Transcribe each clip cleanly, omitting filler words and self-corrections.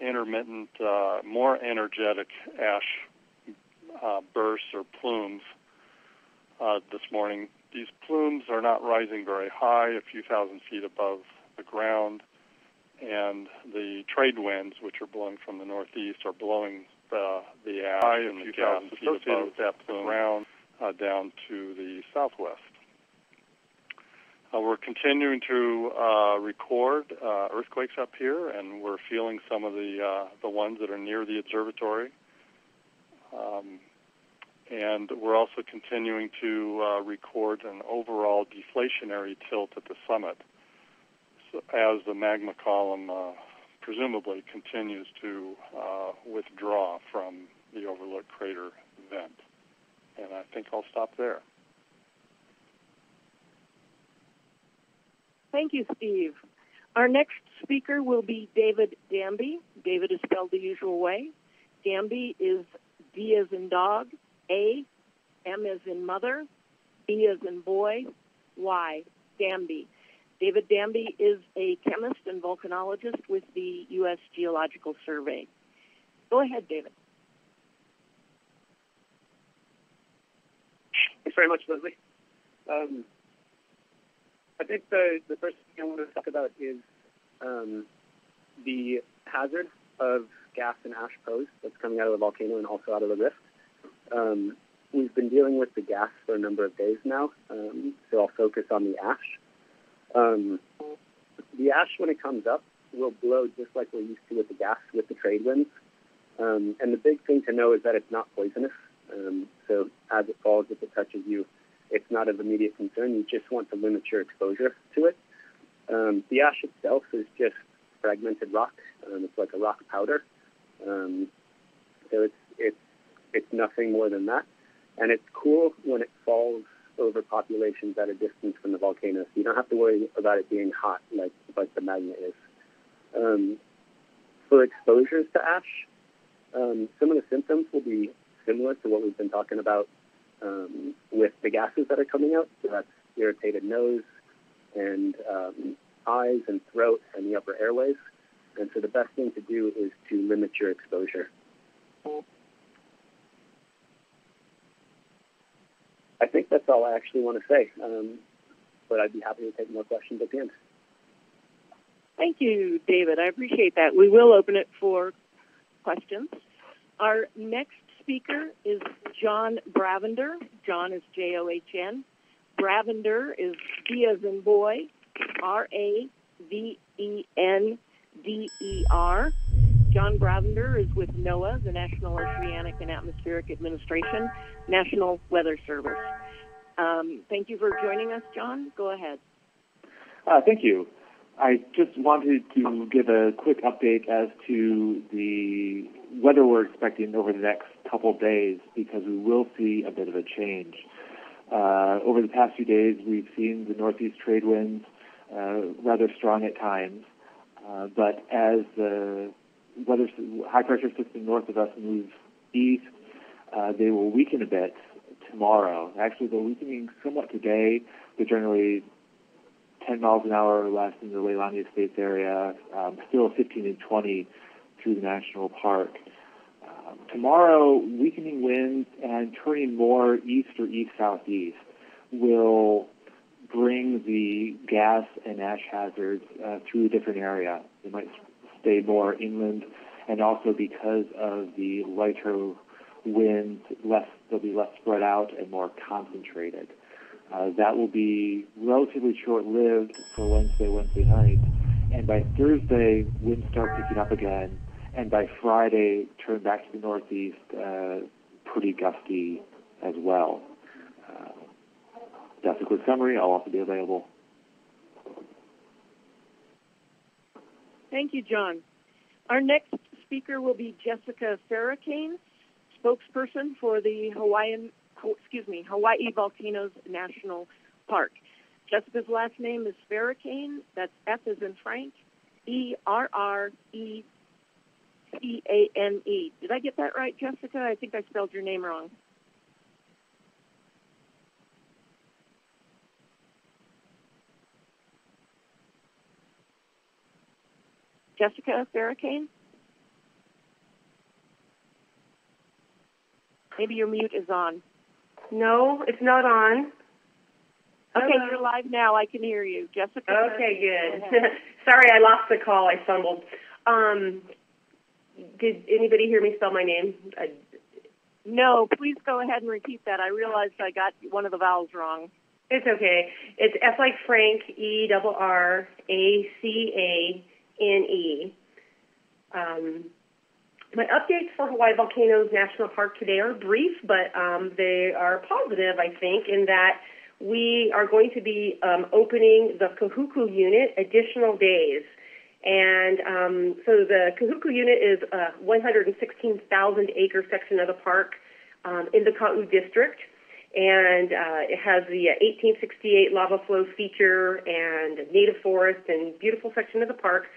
intermittent, more energetic ash bursts or plumes this morning. These plumes are not rising very high, a few thousand feet above the ground, and the trade winds, which are blowing from the northeast, are blowing the ash and the gas associated with that plume around down to the southwest. We're continuing to record earthquakes up here, and we're feeling some of the ones that are near the observatory. And we're also continuing to record an overall deflationary tilt at the summit as the magma column presumably continues to withdraw from the overlooked crater vent. And I think I'll stop there. Thank you, Steve. Our next speaker will be David Damby. David is spelled the usual way. Damby is D as in dog, A, M as in mother, B as in boy, Y, Damby. David Damby is a chemist and volcanologist with the U.S. Geological Survey. Go ahead, David. Thanks very much, Leslie. I think the first thing I want to talk about is the hazard of gas and ash pose that's coming out of the volcano and also out of the rift. We've been dealing with the gas for a number of days now, so I'll focus on the ash. The ash, when it comes up, will blow just like we're used to with the gas, with the trade winds. And the big thing to know is that it's not poisonous. So as it falls, if it touches you, it's not of immediate concern. You just want to limit your exposure to it. The ash itself is just fragmented rock. It's like a rock powder. So it's nothing more than that. And it's cool when it falls over populations at a distance from the volcano. So you don't have to worry about it being hot like the magma is. For exposures to ash, some of the symptoms will be similar to what we've been talking about with the gases that are coming out. So that's irritated nose and eyes and throat and the upper airways. And so the best thing to do is to limit your exposure. I think that's all I actually want to say, but I'd be happy to take more questions at the end. Thank you, David. I appreciate that. We will open it for questions. Our next speaker is John Bravender. John is John. Bravender is B as in boy, Ravennder. John Bravender is with NOAA, the National Oceanic and Atmospheric Administration, National Weather Service. Thank you for joining us, John. Go ahead. Thank you. I just wanted to give a quick update as to the weather we're expecting over the next couple of days, because we will see a bit of a change. Over the past few days, we've seen the northeast trade winds rather strong at times, but as the high-pressure system north of us moves east, they will weaken a bit tomorrow. Actually, they're weakening somewhat today. They're generally 10 miles an hour or less in the Leilani Estates area, still 15 and 20 through the national park. Tomorrow, weakening winds and turning more east or east-southeast will bring the gas and ash hazards through a different area. They might stay more inland, and also because of the lighter winds, they'll be less spread out and more concentrated. That will be relatively short-lived for Wednesday night, and by Thursday, winds start picking up again, and by Friday, turn back to the northeast, pretty gusty as well. That's a quick summary. I'll also be available. Thank you, John. Our next speaker will be Jessica Farrakane, spokesperson for the Hawaii Volcanoes National Park. Jessica's last name is Farrakane. That's F as in Frank, Errekane. Did I get that right, Jessica? I think I spelled your name wrong. Jessica Farrakane? Maybe your mute is on. No, it's not on. Okay, Hello. you're live now. I can hear you. Jessica? Okay, good. Sorry, I lost the call. I stumbled. Did anybody hear me spell my name? No, please go ahead and repeat that. I realized I got one of the vowels wrong. It's okay. It's F like Frank, ERRACANE. My updates for Hawaii Volcanoes National Park today are brief, but they are positive, I think, in that we are going to be opening the Kahuku unit additional days. And so the Kahuku unit is a 116,000-acre section of the park in the Ka'u district. And it has the 1868 lava flow feature and native forest and beautiful section of the park.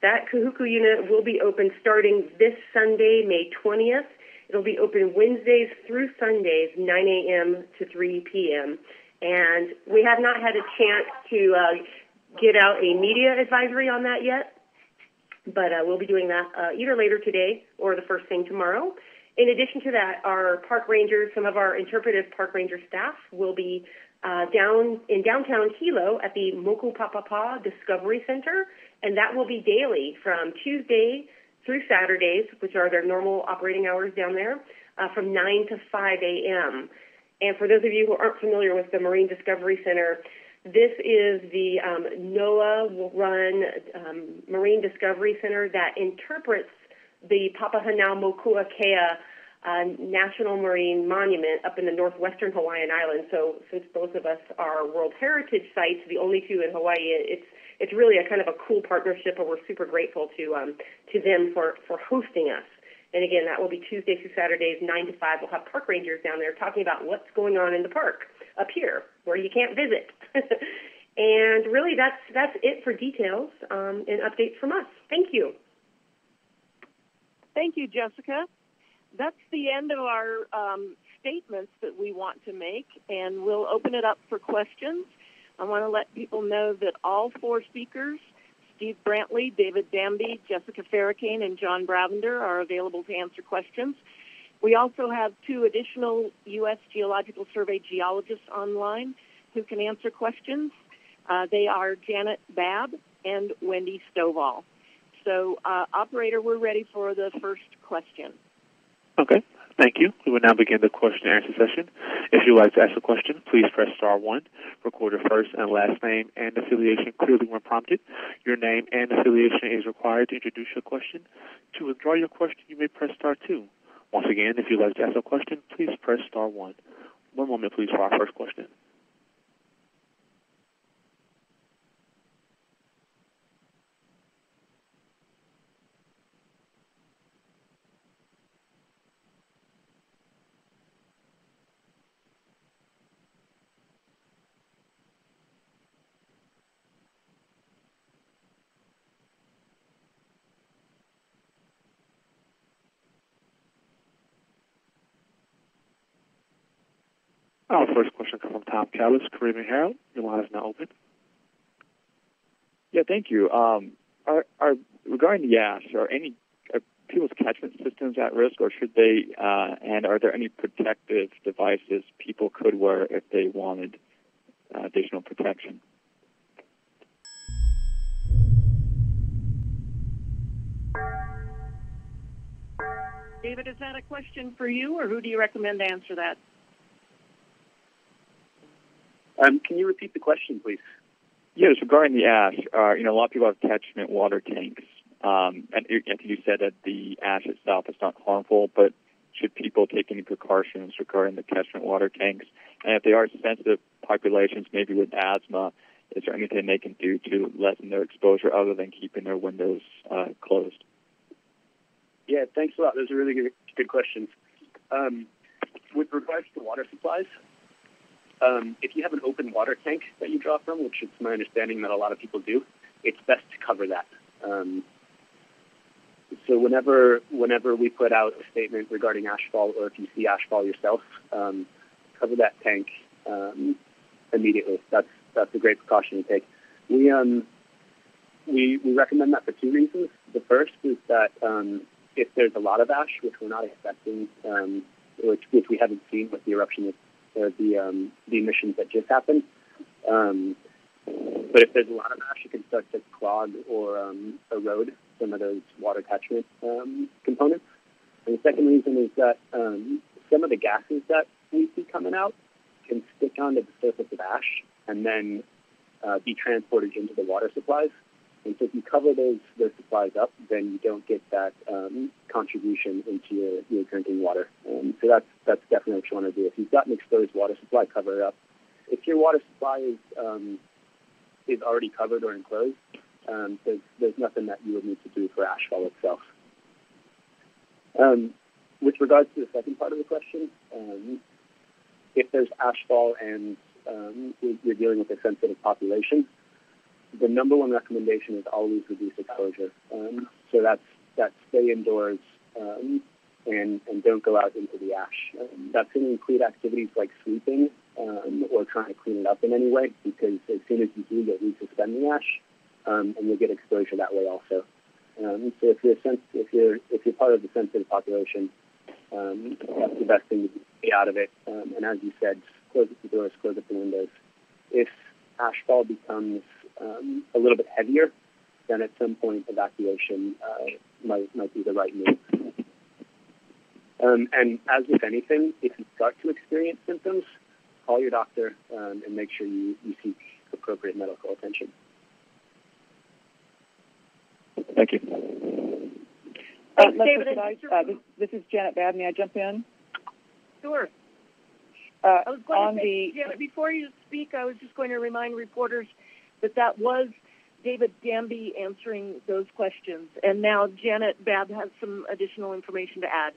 That Kahuku unit will be open starting this Sunday, May 20th. It'll be open Wednesdays through Sundays, 9 a.m. to 3 p.m. And we have not had a chance to get out a media advisory on that yet, but we'll be doing that either later today or the first thing tomorrow. In addition to that, our park rangers, some of our interpretive park ranger staff will be down in downtown Hilo at the Moku Papapa Discovery Center, and that will be daily from Tuesday through Saturdays, which are their normal operating hours down there, from 9 to 5 a.m. And for those of you who aren't familiar with the Marine Discovery Center, this is the NOAA-run Marine Discovery Center that interprets the Papahanaumokuakea National Marine Monument up in the northwestern Hawaiian Islands. So since both of us are World Heritage Sites, the only two in Hawaii, it's really a kind of a cool partnership, and we're super grateful to them for hosting us. And again, that will be Tuesday through Saturdays, 9 to 5. We'll have park rangers down there talking about what's going on in the park up here where you can't visit. And really, that's it for details and updates from us. Thank you. Thank you, Jessica. That's the end of our statements that we want to make, and we'll open it up for questions. I want to let people know that all four speakers, Steve Brantley, David Damby, Jessica Farrakane, and John Bravender, are available to answer questions. We also have two additional U.S. Geological Survey geologists online who can answer questions. They are Janet Babb and Wendy Stovall. So, operator, we're ready for the first question. Okay, thank you. We will now begin the question and answer session. If you would like to ask a question, please press star 1. Record your first and last name and affiliation clearly when prompted. Your name and affiliation is required to introduce your question. To withdraw your question, you may press star 2. Once again, if you would like to ask a question, please press star 1. One moment, please, for our first question. Our first question comes from Tom Callis, Caribbean Herald. Your line is now open. Yeah, thank you. Regarding the ash, are people's catchment systems at risk, or should they? And are there any protective devices people could wear if they wanted additional protection? David, is that a question for you, or who do you recommend to answer that? Can you repeat the question, please? Yes, regarding the ash, a lot of people have catchment water tanks, and I think you said that the ash itself is not harmful, but should people take any precautions regarding the catchment water tanks? And if they are sensitive populations, maybe with asthma, is there anything they can do to lessen their exposure other than keeping their windows closed? Yeah, thanks a lot. Those are really good questions. With regards to water supplies, if you have an open water tank that you draw from, which it's my understanding that a lot of people do, it's best to cover that. So whenever we put out a statement regarding ashfall, or if you see ashfall yourself, cover that tank immediately. That's a great precaution to take. We recommend that for two reasons. The first is that if there's a lot of ash, which we're not expecting which we haven't seen with the eruption or the emissions that just happened. But if there's a lot of ash, it can start to clog or erode some of those water catchment components. And the second reason is that some of the gases that we see coming out can stick onto the surface of ash and then be transported into the water supplies. And so if you cover those supplies up, then you don't get that contribution into your drinking water. So that's definitely what you want to do. If you've got an exposed water supply, cover it up. If your water supply is already covered or enclosed, there's nothing that you would need to do for ashfall itself. With regards to the second part of the question, if there's ashfall and you're dealing with a sensitive population, the number one recommendation is always reduce exposure. So that's stay indoors and don't go out into the ash. That's going to include activities like sweeping or trying to clean it up in any way, because as soon as you do, you'll resuspend the ash, and you'll get exposure that way also. So if you're part of the sensitive population, that's the best thing to get out of it. And as you said, close up the doors, close up the windows. If ashfall becomes a little bit heavier, then at some point evacuation might be the right move. And as with anything, if you start to experience symptoms, call your doctor and make sure you seek appropriate medical attention. Thank you. David, this is Janet Babb. May I jump in? Sure. I was going to say, Janet, before you speak, I was just going to remind reporters that was David Damby answering those questions. And now Janet Babb has some additional information to add.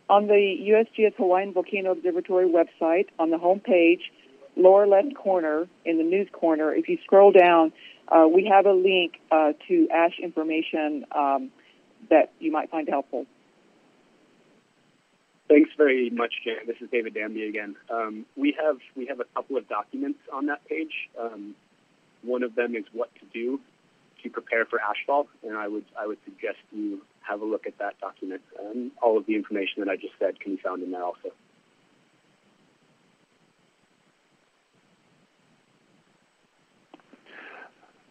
On the USGS Hawaiian Volcano Observatory website, on the home page, lower left corner, in the news corner, if you scroll down, we have a link to ash information that you might find helpful. Thanks very much, Jan. This is David Damby again. We have a couple of documents on that page. One of them is what to do to prepare for ashfall, and I would suggest you have a look at that document. All of the information that I just said can be found in there also.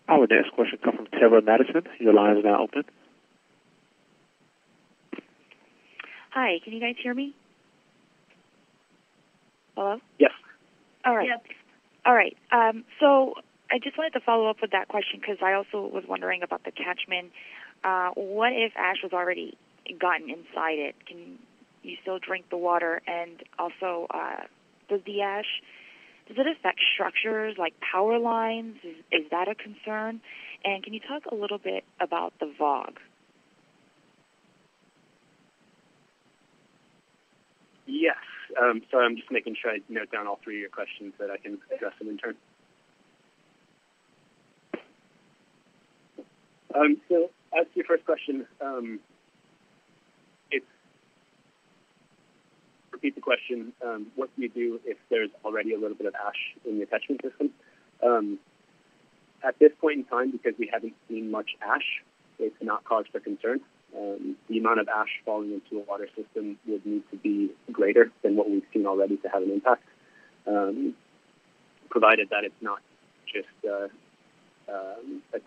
Our next question comes from Tara Madison. Your line is now open. Hi, can you guys hear me? Hello? Yes. All right. Yes. All right. So I just wanted to follow up with that question because I also was wondering about the catchment. What if ash has already gotten inside it? Can you still drink the water? And also, does it affect structures like power lines? Is that a concern? And can you talk a little bit about the VOG? Yes. Sorry, I'm just making sure I note down all three of your questions so that I can address them in turn. So as to your first question, repeat the question, what do you do if there's already a little bit of ash in your catchment system? At this point in time, because we haven't seen much ash, it's not cause for concern. The amount of ash falling into a water system would need to be greater than what we've seen already to have an impact, provided that it's not just a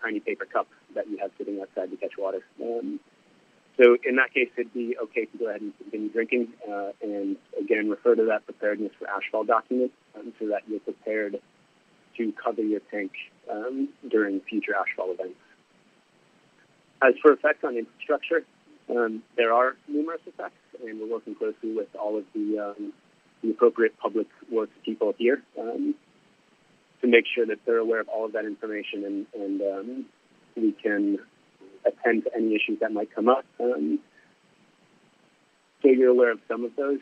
tiny paper cup that you have sitting outside to catch water. So in that case, it'd be okay to go ahead and continue drinking, and again, refer to that preparedness for ashfall document so that you're prepared to cover your tank during future ashfall events. As for effects on infrastructure, there are numerous effects, and we're working closely with all of the appropriate public works people here to make sure that they're aware of all of that information, and we can attend to any issues that might come up. So you're aware of some of those.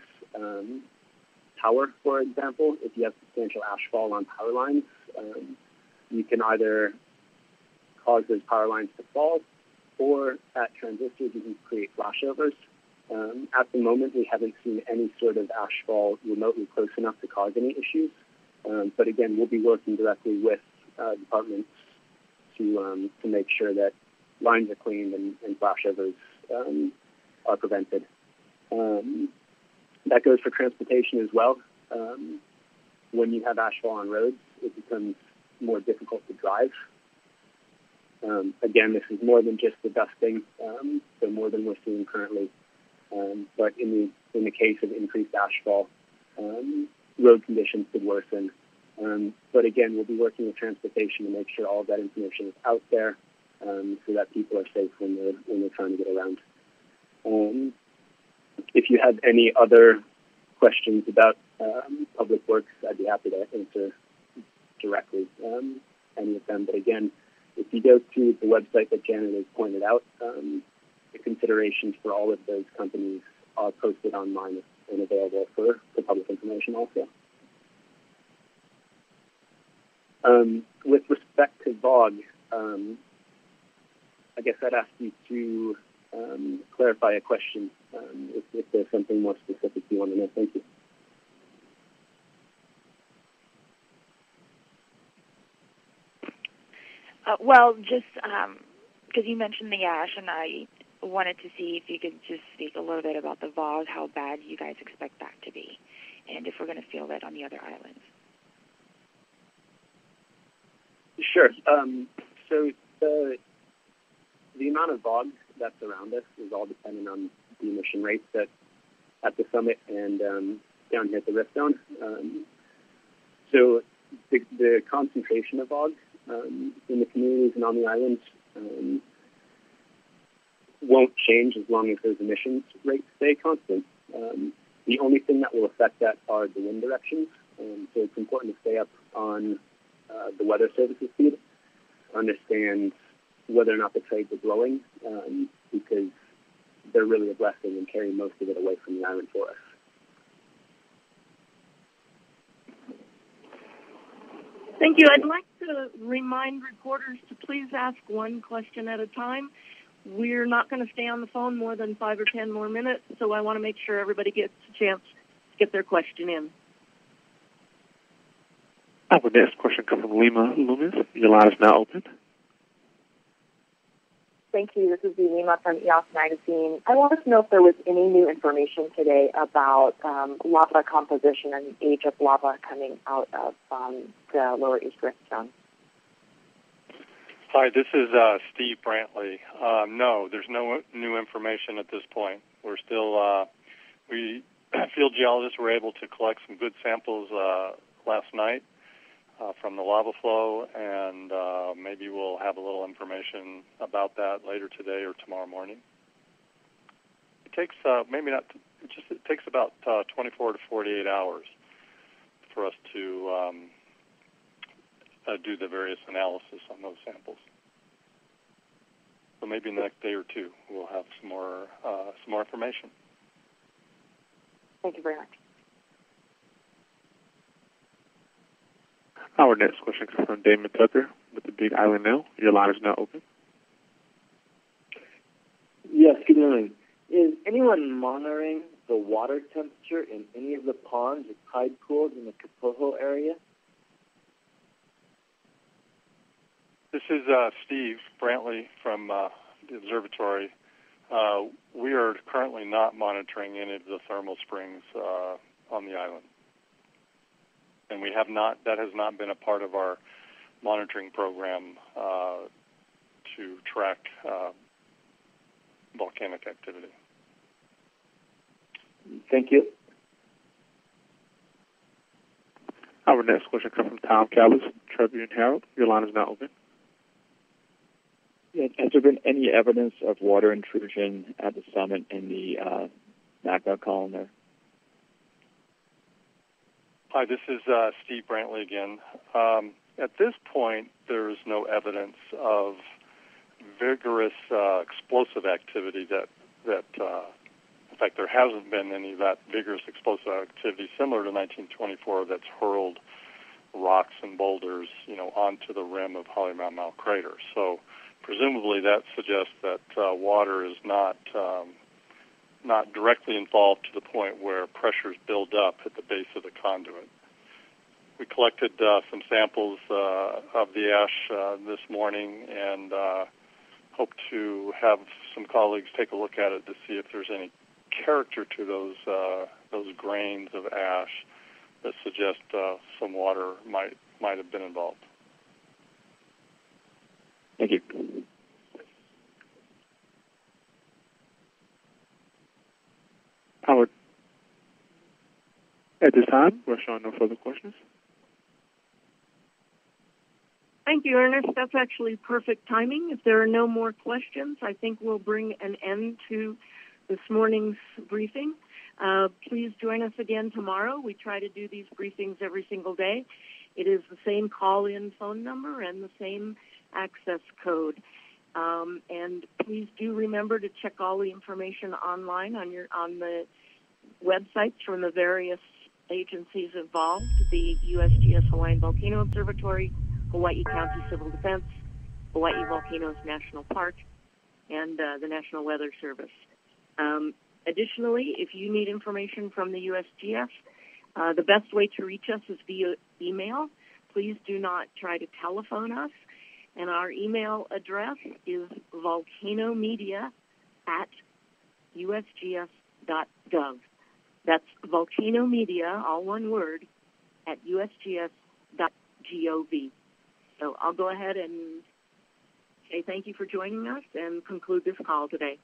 Power, for example, if you have substantial ashfall on power lines, you can either cause those power lines to fall, or at transistors you can create flashovers. At the moment, we haven't seen any sort of ashfall remotely close enough to cause any issues. But again, we'll be working directly with departments to make sure that lines are cleaned and flashovers are prevented. That goes for transportation as well. When you have ashfall on roads, it becomes more difficult to drive. Again, this is more than just the dusting, so more than we're seeing currently. But in the case of increased ashfall, road conditions could worsen. But again, we'll be working with transportation to make sure all of that information is out there, so that people are safe when they're trying to get around. If you have any other questions about public works, I'd be happy to answer directly any of them. But again, if you go to the website that Janet has pointed out, the considerations for all of those companies are posted online and available for public information also. With respect to VOG, I guess I'd ask you to clarify a question if there's something more specific you want to know. Thank you. Well, just because you mentioned the ash, and I wanted to see if you could just speak a little bit about the VOG, how bad you guys expect that to be, and if we're going to feel that on the other islands. Sure. So the amount of VOG that's around us is all dependent on the emission rates at the summit and down here at the rift zone. So the concentration of VOG in the communities and on the islands won't change as long as those emissions rates stay constant. The only thing that will affect that are the wind directions. So it's important to stay up on the Weather Service's feed, understand whether or not the trades are blowing, because they're really a blessing and carry most of it away from the island for us. Thank you. I'd like to remind reporters to please ask one question at a time. We're not going to stay on the phone more than 5 or 10 more minutes, so I want to make sure everybody gets a chance to get their question in. Our next question comes from Lima Loomis. Your line is now open. Thank you. This is Lima from EOS Magazine. I wanted to know if there was any new information today about lava composition and the age of lava coming out of the Lower East Rift Zone. Hi, this is Steve Brantley. No, there's no new information at this point. We're still, field geologists were able to collect some good samples last night from the lava flow, and maybe we'll have a little information about that later today or tomorrow morning. It takes it takes about 24 to 48 hours for us to do the various analysis on those samples. So maybe in the next day or two we'll have some more information. Thank you very much. Our next question comes from Damon Tucker with the Big Island Now. Your line is now open. Yes, good morning. Is anyone monitoring the water temperature in any of the ponds or tide pools in the Kapoho area? This is Steve Brantley from the observatory. We are currently not monitoring any of the thermal springs on the island. And we have not. That has not been a part of our monitoring program to track volcanic activity. Thank you. Our next question comes from Tom Callis, Tribune Herald. Your line is now open. Yeah, has there been any evidence of water intrusion at the summit in the magma column there? Hi, this is Steve Brantley again. At this point, there is no evidence of vigorous explosive activity that in fact, there hasn't been any of that vigorous explosive activity similar to 1924 that's hurled rocks and boulders, onto the rim of Halemaumau crater. So presumably that suggests that water is not directly involved to the point where pressures build up at the base of the conduit. We collected some samples of the ash this morning and hope to have some colleagues take a look at it to see if there's any character to those those grains of ash that suggest some water might have been involved. Thank you. Howard, at this time, we're showing no further questions. Thank you, Ernest. That's actually perfect timing. If there are no more questions, I think we'll bring an end to this morning's briefing. Please join us again tomorrow. We try to do these briefings every single day. It is the same call-in phone number and the same access code. And please do remember to check all the information online on the websites from the various agencies involved, the USGS Hawaiian Volcano Observatory, Hawaii County Civil Defense, Hawaii Volcanoes National Park, and the National Weather Service. Additionally, if you need information from the USGS, the best way to reach us is via email. Please do not try to telephone us. And our email address is volcanomedia@usgs.gov. That's volcanomedia, all one word, at usgs.gov. So I'll go ahead and say thank you for joining us and conclude this call today.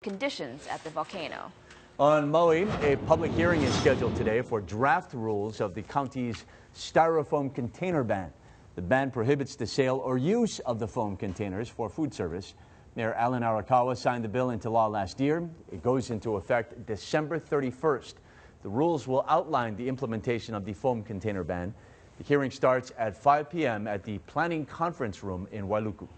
Conditions at the volcano. On Maui, a public hearing is scheduled today for draft rules of the county's styrofoam container ban. The ban prohibits the sale or use of the foam containers for food service. Mayor Alan Arakawa signed the bill into law last year. It goes into effect December 31st. The rules will outline the implementation of the foam container ban. The hearing starts at 5 p.m. at the Planning Conference Room in Wailuku.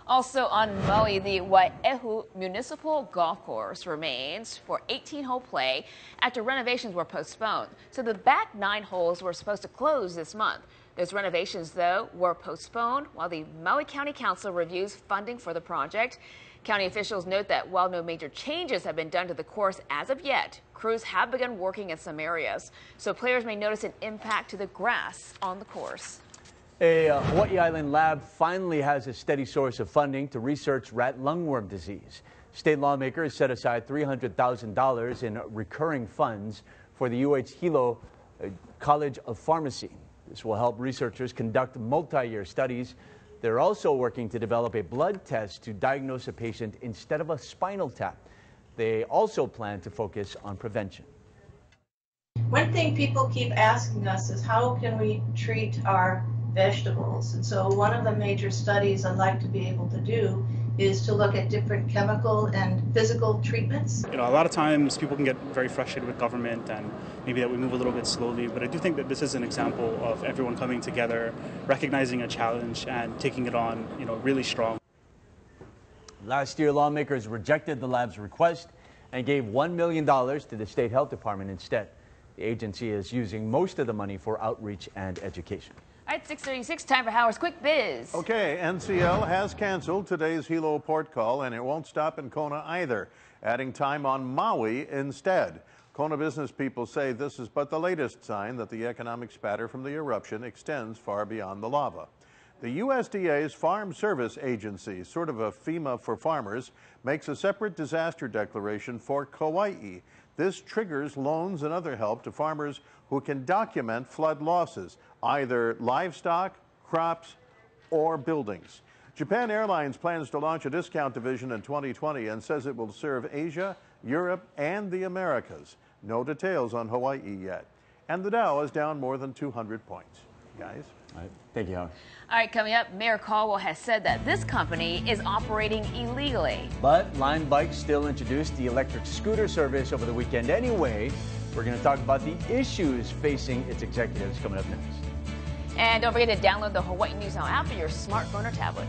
Also on Maui, the Wai'ehu Municipal Golf Course remains for 18-hole play after renovations were postponed. So the back 9 holes were supposed to close this month. Those renovations, though, were postponed while the Maui County Council reviews funding for the project. County officials note that while no major changes have been done to the course as of yet, crews have begun working in some areas. So players may notice an impact to the grass on the course. A Hawaii Island lab finally has a steady source of funding to research rat lungworm disease. State lawmakers set aside $300,000 in recurring funds for the UH Hilo College of Pharmacy. This will help researchers conduct multi-year studies. They're also working to develop a blood test to diagnose a patient instead of a spinal tap. They also plan to focus on prevention. One thing people keep asking us is how can we treat our vegetables? And so one of the major studies I'd like to be able to do is to look at different chemical and physical treatments. A lot of times people can get very frustrated with government and maybe that we move a little bit slowly, but I do think that this is an example of everyone coming together, recognizing a challenge and taking it on, really strong. Last year, lawmakers rejected the lab's request and gave $1 million to the state health department instead. The agency is using most of the money for outreach and education. All right, 6:36, time for Howard's Quick Biz. Okay, NCL has canceled today's Hilo port call, and it won't stop in Kona either, adding time on Maui instead. Kona business people say this is but the latest sign that the economic spatter from the eruption extends far beyond the lava. The USDA's Farm Service Agency, sort of a FEMA for farmers, makes a separate disaster declaration for Kauai. This triggers loans and other help to farmers who can document flood losses, either livestock, crops, or buildings. Japan Airlines plans to launch a discount division in 2020 and says it will serve Asia, Europe, and the Americas. No details on Hawaii yet. And the Dow is down more than 200 points. Guys? All right. Thank you, Howard. All right, coming up, Mayor Caldwell has said that this company is operating illegally. But Line Bikes still introduced the electric scooter service over the weekend anyway. We're going to talk about the issues facing its executives coming up next. And don't forget to download the Hawaii News Now app for your smartphone or tablet.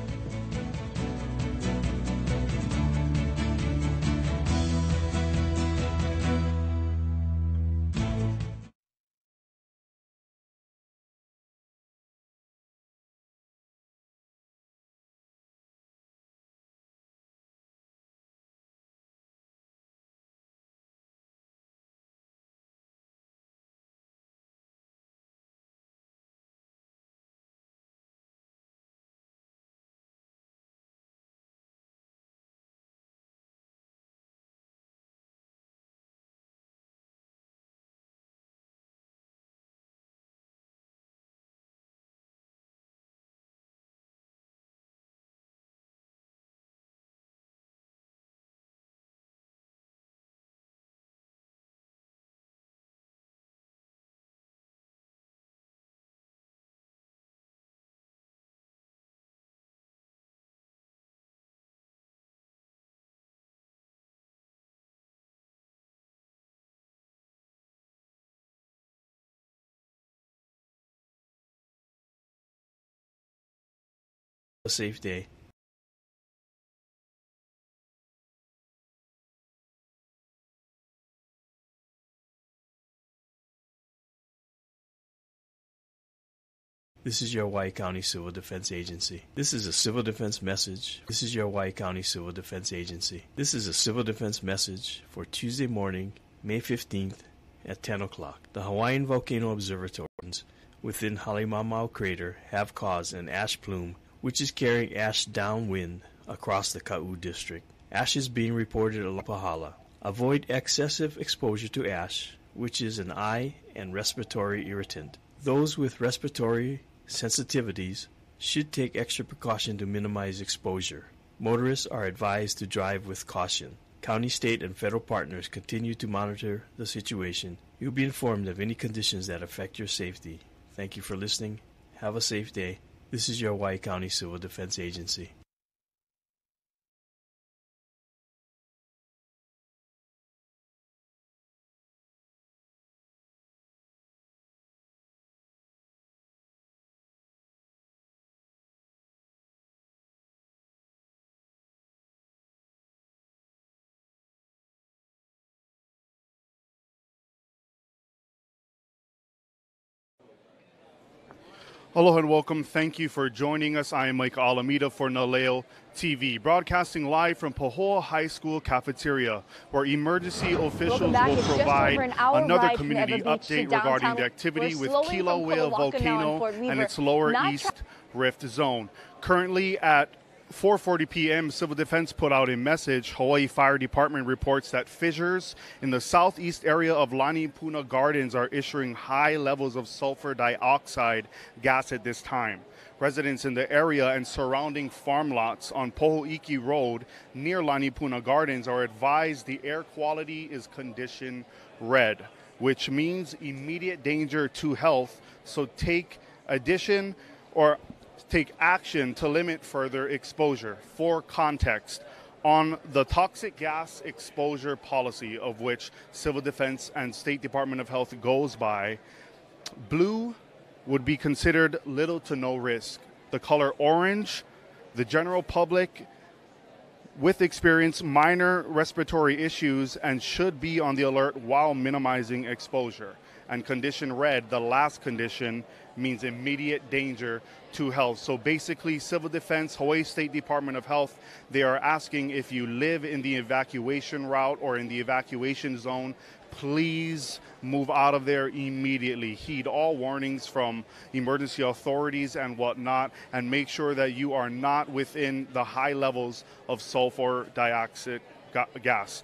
a safe day. This is your Hawaii County Civil Defense Agency. This is a civil defense message. This is your Hawaii County Civil Defense Agency. This is a civil defense message for Tuesday morning, May 15th at 10 o'clock. The Hawaiian Volcano Observatories within Halemaumau crater have caused an ash plume which is carrying ash downwind across the Ka'u district. Ash is being reported at Lapahala. Avoid excessive exposure to ash, which is an eye and respiratory irritant. Those with respiratory sensitivities should take extra precaution to minimize exposure. Motorists are advised to drive with caution. County, state, and federal partners continue to monitor the situation. You'll be informed of any conditions that affect your safety. Thank you for listening. Have a safe day. This is your Hawaii County Civil Defense Agency. Aloha and welcome. Thank you for joining us. I am Mike Alameda for Naleo TV, broadcasting live from Pahoa High School cafeteria, where emergency officials will provide another community update regarding the activity with Kilauea Volcano and its lower east rift zone. Currently at 4:40 p.m., Civil Defense put out a message. Hawaii Fire Department reports that fissures in the southeast area of Lani Puna Gardens are issuing high levels of sulfur dioxide gas at this time. Residents in the area and surrounding farm lots on Poho'iki Road near Lani Puna Gardens are advised the air quality is condition red, which means immediate danger to health. So take action to limit further exposure. For context, on the toxic gas exposure policy of which Civil Defense and State Department of Health goes by, blue would be considered little to no risk. The color orange, the general public with experience minor respiratory issues and should be on the alert while minimizing exposure. And condition red, the last condition, means immediate danger to health. So basically, Civil Defense, Hawaii State Department of Health, they are asking if you live in the evacuation route or in the evacuation zone, please move out of there immediately. Heed all warnings from emergency authorities and whatnot, and make sure that you are not within the high levels of sulfur dioxide gas.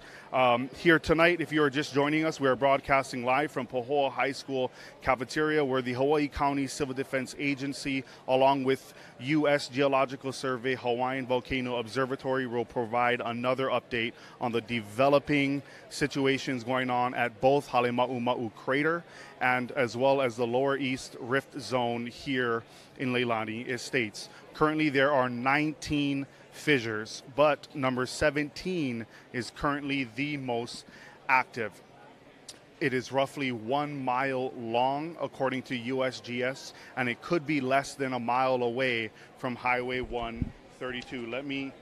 Here tonight, if you are just joining us, we are broadcasting live from Pahoa High School cafeteria, where the Hawaii County Civil Defense Agency, along with U.S. Geological Survey Hawaiian Volcano Observatory, will provide another update on the developing situations going on at both Halemaumau crater and as well as the lower east rift zone here in Leilani Estates. Currently, there are 19 fissures, but number 17 is currently the most active. It is roughly 1 mile long, according to USGS, and it could be less than a mile away from Highway 132. Let me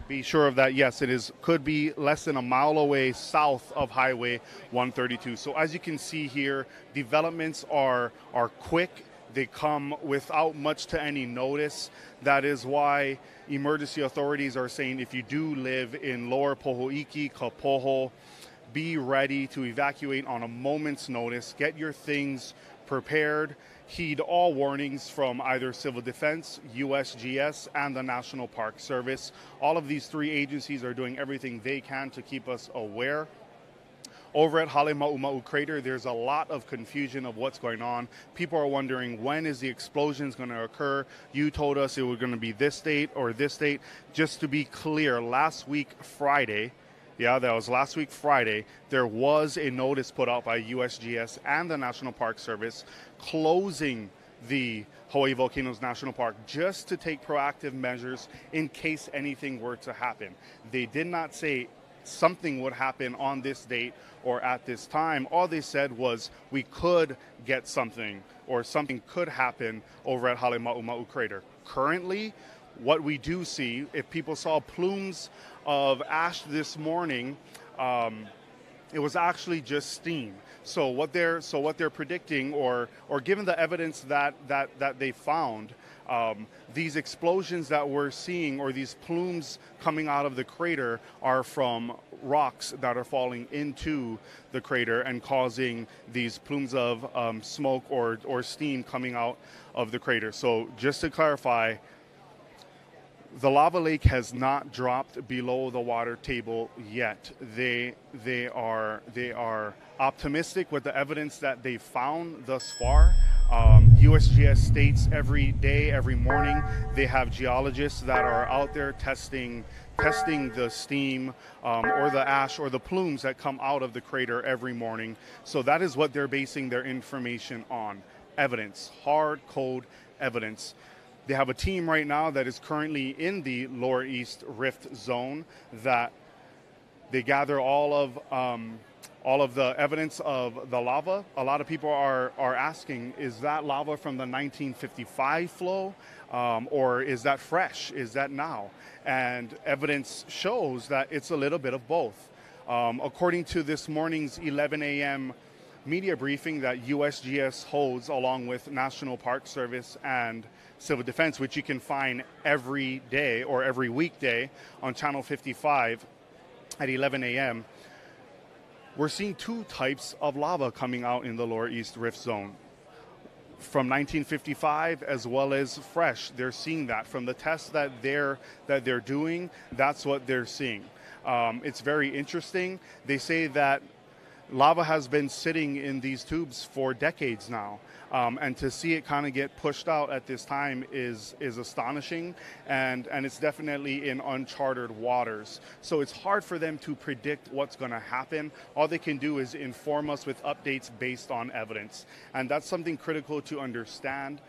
be sure of that. Yes, could be less than a mile away south of Highway 132. So as you can see here, developments are quick. They come without much to any notice. That is why emergency authorities are saying if you do live in lower Poho'iki, Kapoho, be ready to evacuate on a moment's notice. Get your things prepared. Heed all warnings from either Civil Defense, USGS, and the National Park Service. All of these three agencies are doing everything they can to keep us aware. Over at Halemaumau crater, there's a lot of confusion of what's going on. People are wondering, when is the explosions going to occur? You told us it was going to be this date or this date. Just to be clear, last week Friday, there was a notice put out by USGS and the National Park Service closing the Hawaii Volcanoes National Park just to take proactive measures in case anything were to happen. They did not say something would happen on this date or at this time. All they said was we could get something or something could happen over at Halemaumau crater. Currently, what we do see, if people saw plumes of ash this morning, it was actually just steam. So what they're predicting, or given the evidence that they found, these explosions that we're seeing, or these plumes coming out of the crater, are from rocks that are falling into the crater and causing these plumes of smoke or steam coming out of the crater. So just to clarify, the lava lake has not dropped below the water table yet. They are optimistic with the evidence that they found thus far. USGS states every day, every morning, they have geologists that are out there testing the steam or the ash or the plumes that come out of the crater every morning. So that is what they're basing their information on. Evidence, hard code evidence. They have a team right now that is currently in the Lower East Rift Zone that they gather all of the evidence of the lava. A lot of people are asking, is that lava from the 1955 flow, or is that fresh? Is that now? And evidence shows that it's a little bit of both. According to this morning's 11 a.m. media briefing that USGS holds along with National Park Service and Civil Defense, which you can find every day or every weekday on Channel 55 at 11 a.m., we're seeing two types of lava coming out in the Lower East Rift Zone. From 1955 as well as fresh. They're seeing that from the tests that they're doing. That's what they're seeing. It's very interesting. They say that lava has been sitting in these tubes for decades now, and to see it kind of get pushed out at this time is astonishing, and it's definitely in uncharted waters. So it's hard for them to predict what's going to happen. All they can do is inform us with updates based on evidence, and that's something critical to understand.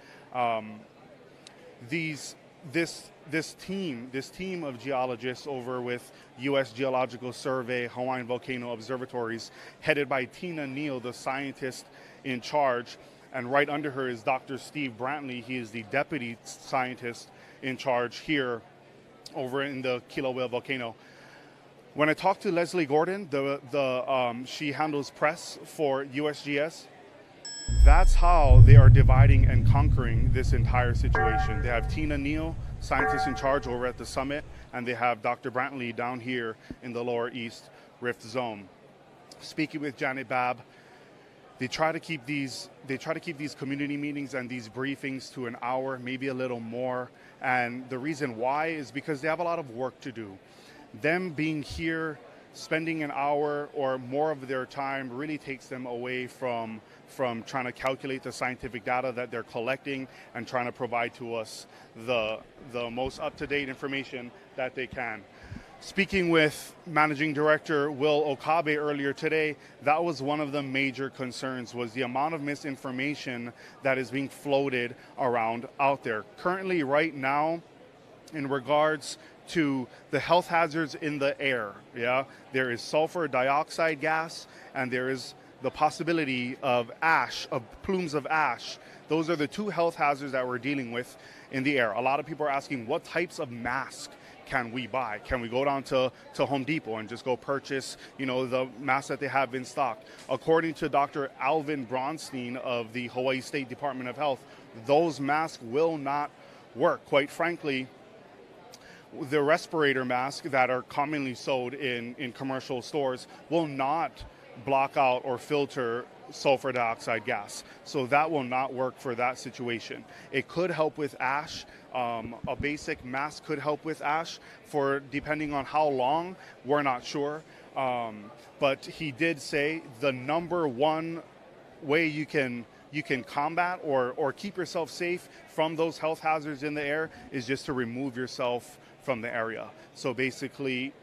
This team of geologists over with U.S. Geological Survey, Hawaiian Volcano Observatories, headed by Tina Neal, the scientist in charge, and right under her is Dr. Steve Brantley. He is the deputy scientist in charge here over in the Kilauea volcano. When I talked to Leslie Gordon, she handles press for USGS, that's how they are dividing and conquering this entire situation. They have Tina Neal, scientist in charge over at the summit, and they have Dr. Brantley down here in the Lower East Rift Zone. Speaking with Janet Babb, they try to keep these community meetings and these briefings to an hour, maybe a little more. And the reason why is because they have a lot of work to do. Them being here, spending an hour or more of their time really takes them away from trying to calculate the scientific data that they're collecting and trying to provide to us the most up-to-date information that they can. Speaking with Managing Director Will Okabe earlier today, that was one of the major concerns, was the amount of misinformation that is being floated around out there. Currently, right now, in regards to the health hazards in the air, there is sulfur dioxide gas, and there is the possibility of ash, of plumes of ash. Those are the two health hazards that we're dealing with in the air. A lot of people are asking, what types of masks can we buy? Can we go down to Home Depot and just go purchase, the masks that they have in stock? According to Dr. Alvin Bronstein of the Hawaii State Department of Health, those masks will not work. Quite frankly, the respirator masks that are commonly sold in commercial stores will not block out or filter sulfur dioxide gas. So that will not work for that situation. It could help with ash. A basic mask could help with ash for depending on how long, we're not sure. But he did say the number one way you can combat or keep yourself safe from those health hazards in the air is just to remove yourself from the area. So basically,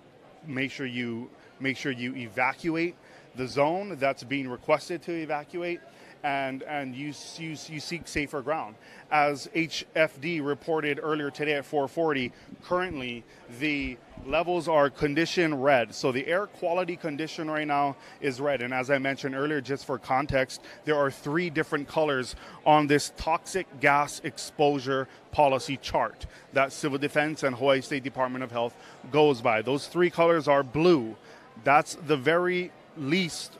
make sure you evacuate the zone that's being requested to evacuate, and you seek safer ground. As HFD reported earlier today at 4:40, currently the levels are condition red. So the air quality condition right now is red. And as I mentioned earlier, just for context, there are 3 different colors on this toxic gas exposure policy chart that Civil Defense and Hawaii State Department of Health goes by. Those 3 colors are blue. That's the very least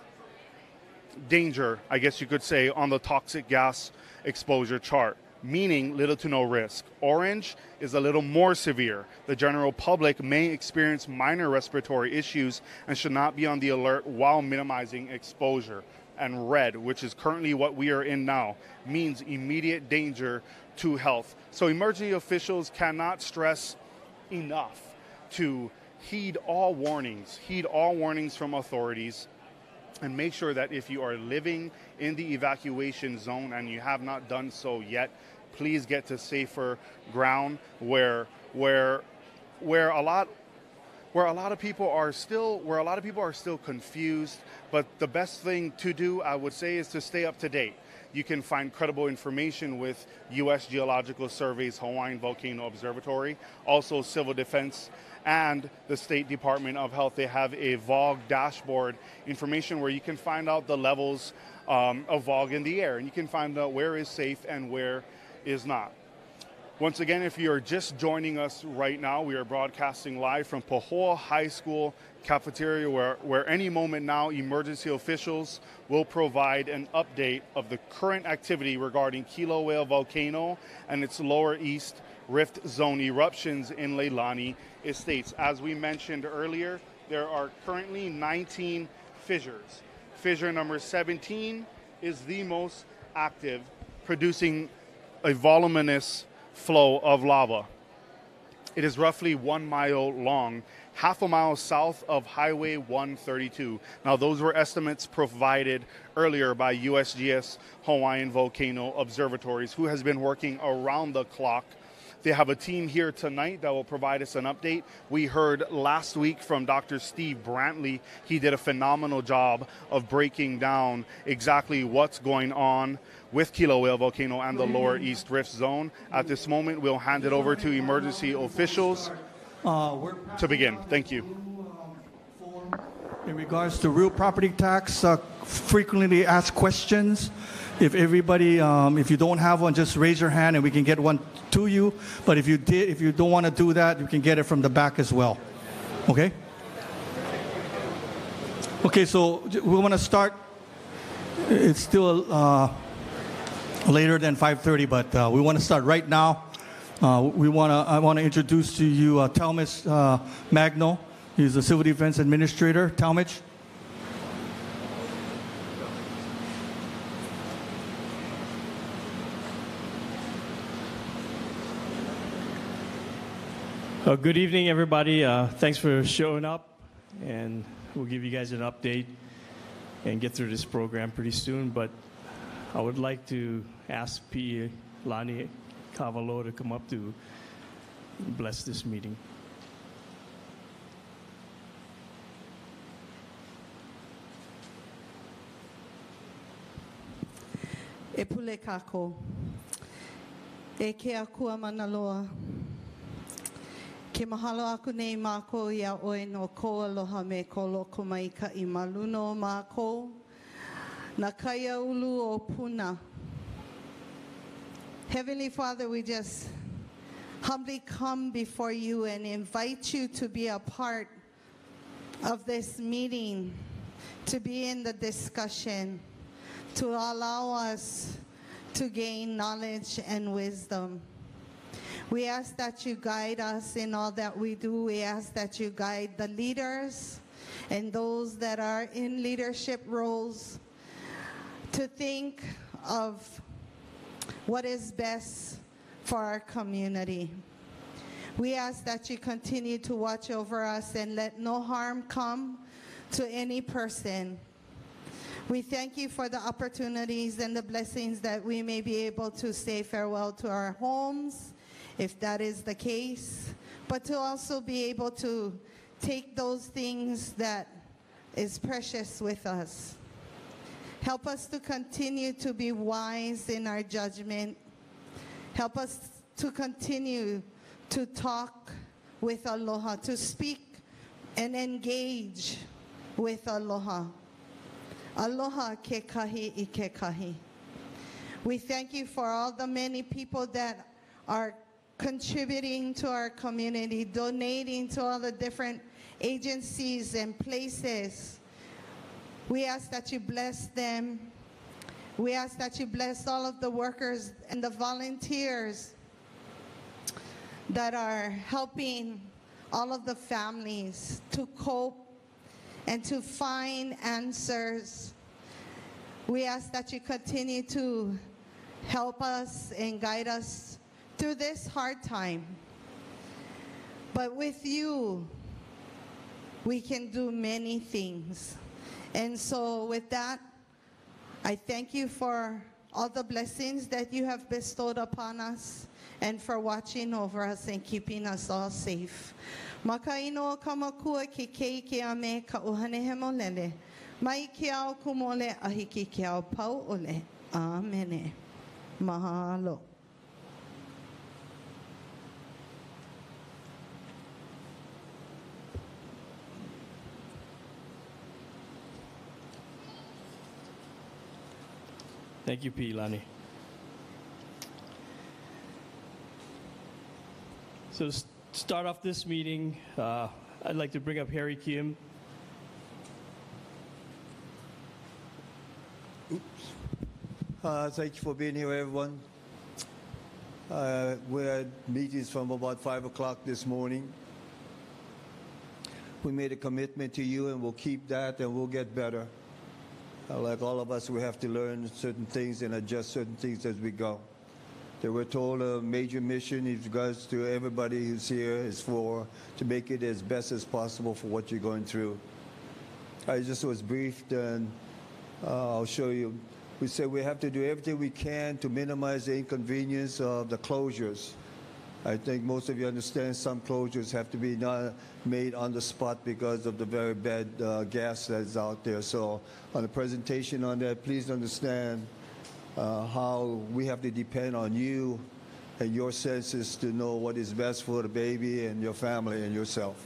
danger, I guess you could say, on the toxic gas exposure chart, meaning little to no risk. Orange is a little more severe. The general public may experience minor respiratory issues and should not be on the alert while minimizing exposure. And red, which is currently what we are in now, means immediate danger to health. So emergency officials cannot stress enough to heed all warnings from authorities, and make sure that if you are living in the evacuation zone and you have not done so yet, please get to safer ground where a lot of people are still confused. But the best thing to do, I would say, is to stay up to date. You can find credible information with U.S. Geological Survey's Hawaii Volcano Observatory, also Civil Defense and the State Department of Health. They have a VOG dashboard information where you can find out the levels of VOG in the air, and you can find out where is safe and where is not. Once again, if you're just joining us right now, we are broadcasting live from Pu'u High School cafeteria, where any moment now emergency officials will provide an update of the current activity regarding Kilauea Volcano and its lower east rift zone eruptions in Leilani Estates. As we mentioned earlier, there are currently 19 fissures. Fissure number 17 is the most active, producing a voluminous flow of lava. It is roughly 1 mile long, half a mile south of Highway 132. Now, those were estimates provided earlier by USGS Hawaiian Volcano Observatories, who has been working around the clock. They have a team here tonight that will provide us an update. We heard last week from Dr. Steve Brantley. He did a phenomenal job of breaking down exactly what's going on with Kilauea Volcano and the lower east rift zone. At this moment, we'll hand it over to emergency officials to begin. Thank you. In regards to real property tax, frequently asked questions. If everybody, if you don't have one, just raise your hand and we can get one to you. But if you don't want to do that, you can get it from the back as well. Okay? Okay, so we want to start. It's still later than 5:30, but we want to start right now. I want to introduce to you Talmadge Magno. He's the Civil Defense Administrator. Talmadge. Good evening, everybody. Thanks for showing up, and we'll give you guys an update and get through this program pretty soon. But I would like to ask P. Lani Kavalo to come up to bless this meeting. E pule kako, e ke akua manaloa. Ke mahalo aku nei mākou ia oe no ko aloha me ko loko mai ka I maluno mākou. Na kaya ulu o puna. Heavenly Father, we just humbly come before you and invite you to be a part of this meeting, to be in the discussion, to allow us to gain knowledge and wisdom. We ask that you guide us in all that we do. We ask that you guide the leaders and those that are in leadership roles to think of what is best for our community. We ask that you continue to watch over us and let no harm come to any person. We thank you for the opportunities and the blessings that we may be able to say farewell to our homes, if that is the case, but to also be able to take those things that is precious with us. Help us to continue to be wise in our judgment. Help us to continue to talk with aloha, to speak and engage with aloha. Aloha ke kahi I ke kahi. We thank you for all the many people that are contributing to our community, donating to all the different agencies and places. We ask that you bless them. We ask that you bless all of the workers and the volunteers that are helping all of the families to cope and to find answers. We ask that you continue to help us and guide us through this hard time. But with you, we can do many things. And so with that, I thank you for all the blessings that you have bestowed upon us and for watching over us and keeping us all safe. Makaino kamakua ki kei ke ame ka uhane he molele. Mai ke au kumole ahiki ke au pau ole. Amen. Mahalo. Thank you, Pi'ilani. So to start off this meeting, I'd like to bring up Harry Kim. Thank you for being here, everyone. We had meetings from about 5 o'clock this morning. We made a commitment to you, and we'll keep that, and we'll get better. Like all of us, we have to learn certain things and adjust certain things as we go. They were told a major mission in regards to everybody who's here is to make it as best as possible for what you're going through. I just was briefed, and I'll show you. We said we have to do everything we can to minimize the inconvenience of the closures. I think most of you understand some closures have to be made on the spot because of the very bad gas that's out there. So on the presentation on that, please understand how we have to depend on you and your senses to know what is best for the baby and your family and yourself.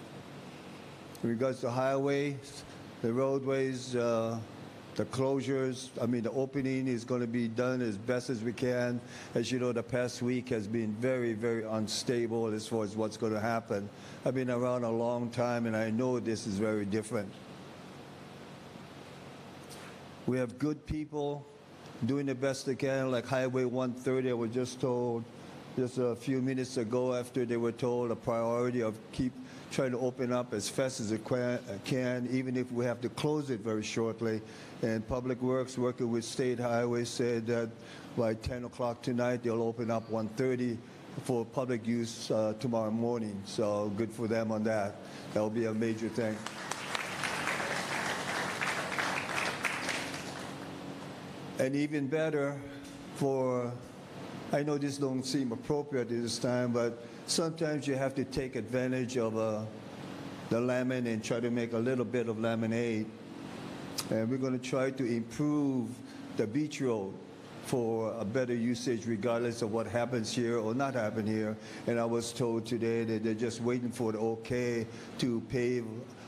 In regards to highways, the roadways, the closures, the opening is going to be done as best as we can. As you know, the past week has been very, very unstable as far as what's going to happen. I've been around a long time, and I know this is very different. We have good people doing the best they can, like Highway 130, I was just told just a few minutes ago after they were told a priority of keep trying to open up as fast as it can, even if we have to close it very shortly. And Public Works, working with State Highways, said that by 10 o'clock tonight, they'll open up 130 for public use tomorrow morning. So good for them on that. That'll be a major thing. And even better for, I know this don't seem appropriate at this time, but sometimes you have to take advantage of the lemon and try to make a little bit of lemonade. And we're going to try to improve the beach road for a better usage regardless of what happens here or not happen here. And I was told today that they're just waiting for the okay to pave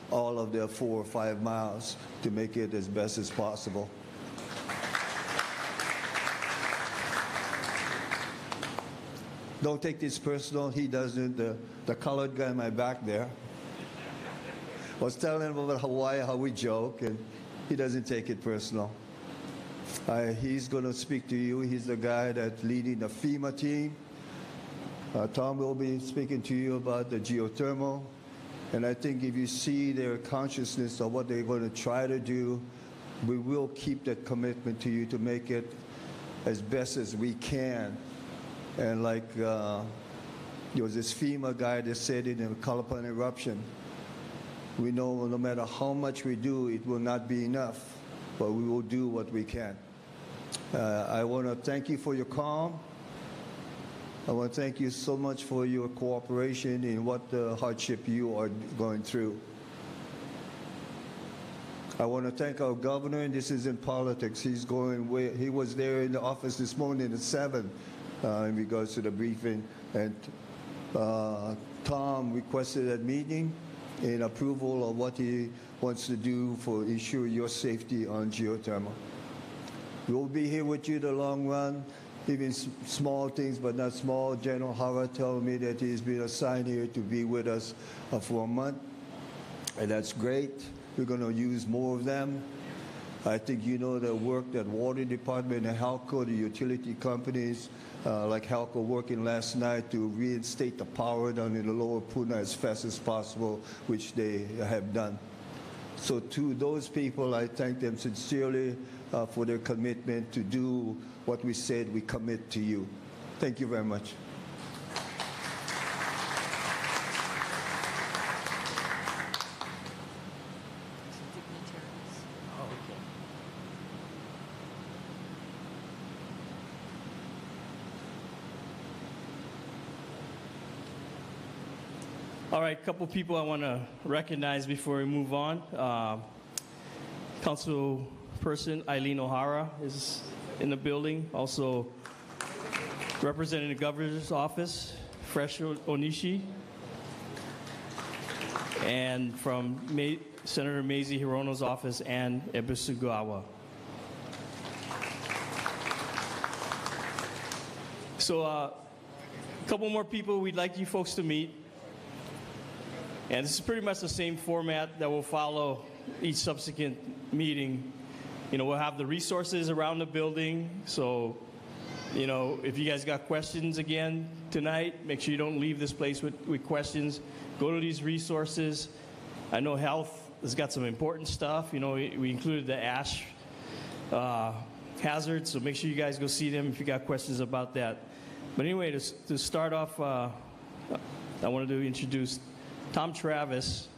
all of the 4 or 5 miles to make it as best as possible. Don't take this personal. He doesn't. The colored guy in my back there. I was telling him about Hawaii, how we joke, and he doesn't take it personal. He's going to speak to you. He's the guy that's leading the FEMA team. Tom will be speaking to you about the geothermal. And I think if you see their consciousness of what they're going to try to do, we will keep that commitment to you to make it as best as we can. And like there was this FEMA guy that said it in a Kalapan eruption. We know no matter how much we do, it will not be enough, but we will do what we can. I want to thank you for your calm. I want to thank you so much for your cooperation in what hardship you are going through. I want to thank our governor, and this isn't politics. He was there in the office this morning at 7 in regards to the briefing, and Tom requested that meeting in approval of what he wants to do for ensure your safety on geothermal. We'll be here with you the long run, even small things, but not small. General Hara told me that he's been assigned here to be with us for a month, and that's great. We're going to use more of them. I think you know the work that Water Department and HALCO, the utility companies, like HALCO working last night to reinstate the power down in the lower Puna as fast as possible, which they have done. So to those people, I thank them sincerely for their commitment to do what we said we commit to you. Thank you very much. All right, a couple people I want to recognize before we move on. Councilperson Eileen O'Hara is in the building. Also, representing the governor's office, Fresh Onishi. And from Senator Mazie Hirono's office, Ann Ebisugawa. So a couple more people we'd like you folks to meet. And this is pretty much the same format that will follow each subsequent meeting. You know, we'll have the resources around the building. So, you know, if you guys got questions again tonight, make sure you don't leave this place with questions. Go to these resources. I know health has got some important stuff. You know, we included the ash hazard, so make sure you guys go see them if you got questions about that. But anyway, to start off, I wanted to introduce Tom Travis.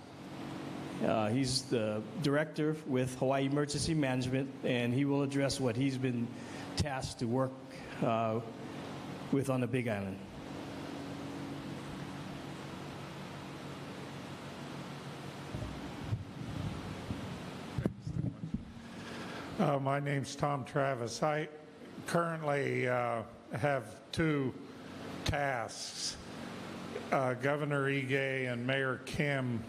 He's the director with Hawaii Emergency Management, and he will address what he's been tasked to work with on the Big Island. My name's Tom Travis. I currently have two tasks. Governor Ige and Mayor Kim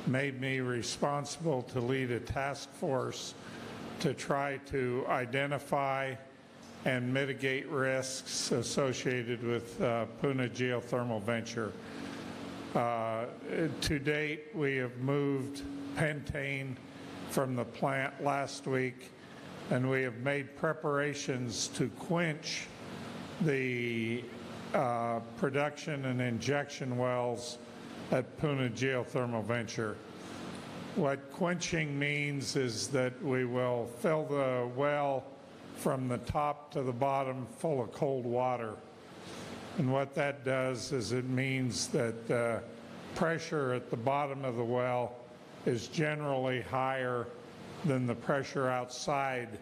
made me responsible to lead a task force to try to identify and mitigate risks associated with Puna geothermal venture. To date, we have moved pentane from the plant last week, and we have made preparations to quench the production and injection wells at Puna Geothermal Venture. What quenching means is that we will fill the well from the top to the bottom full of cold water. And what that does is it means that the pressure at the bottom of the well is generally higher than the pressure outside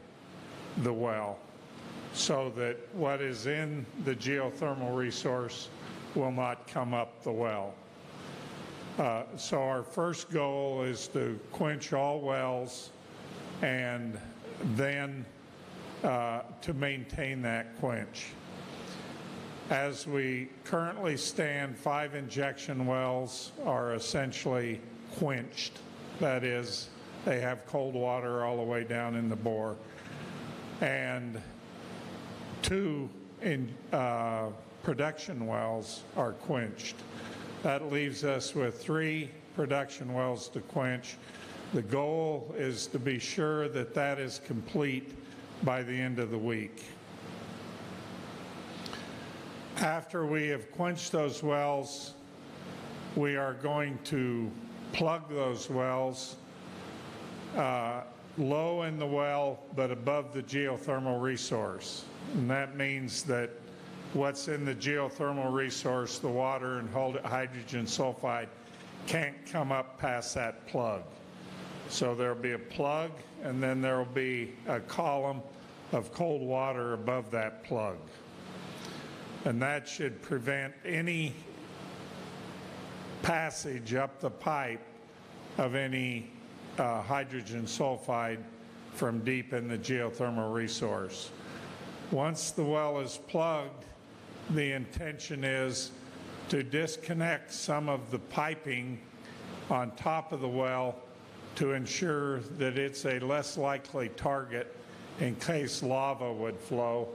the well, so that what is in the geothermal resource will not come up the well. So our first goal is to quench all wells and then to maintain that quench. As we currently stand, 5 injection wells are essentially quenched. That is, they have cold water all the way down in the bore. And 2 production wells are quenched. That leaves us with 3 production wells to quench. The goal is to be sure that that is complete by the end of the week. After we have quenched those wells, we are going to plug those wells low in the well but above the geothermal resource. And that means that what's in the geothermal resource, the water and hydrogen sulfide, can't come up past that plug. So there'll be a plug, and then there'll be a column of cold water above that plug. And that should prevent any passage up the pipe of any hydrogen sulfide from deep in the geothermal resource. Once the well is plugged, the intention is to disconnect some of the piping on top of the well to ensure that it's a less likely target in case lava would flow,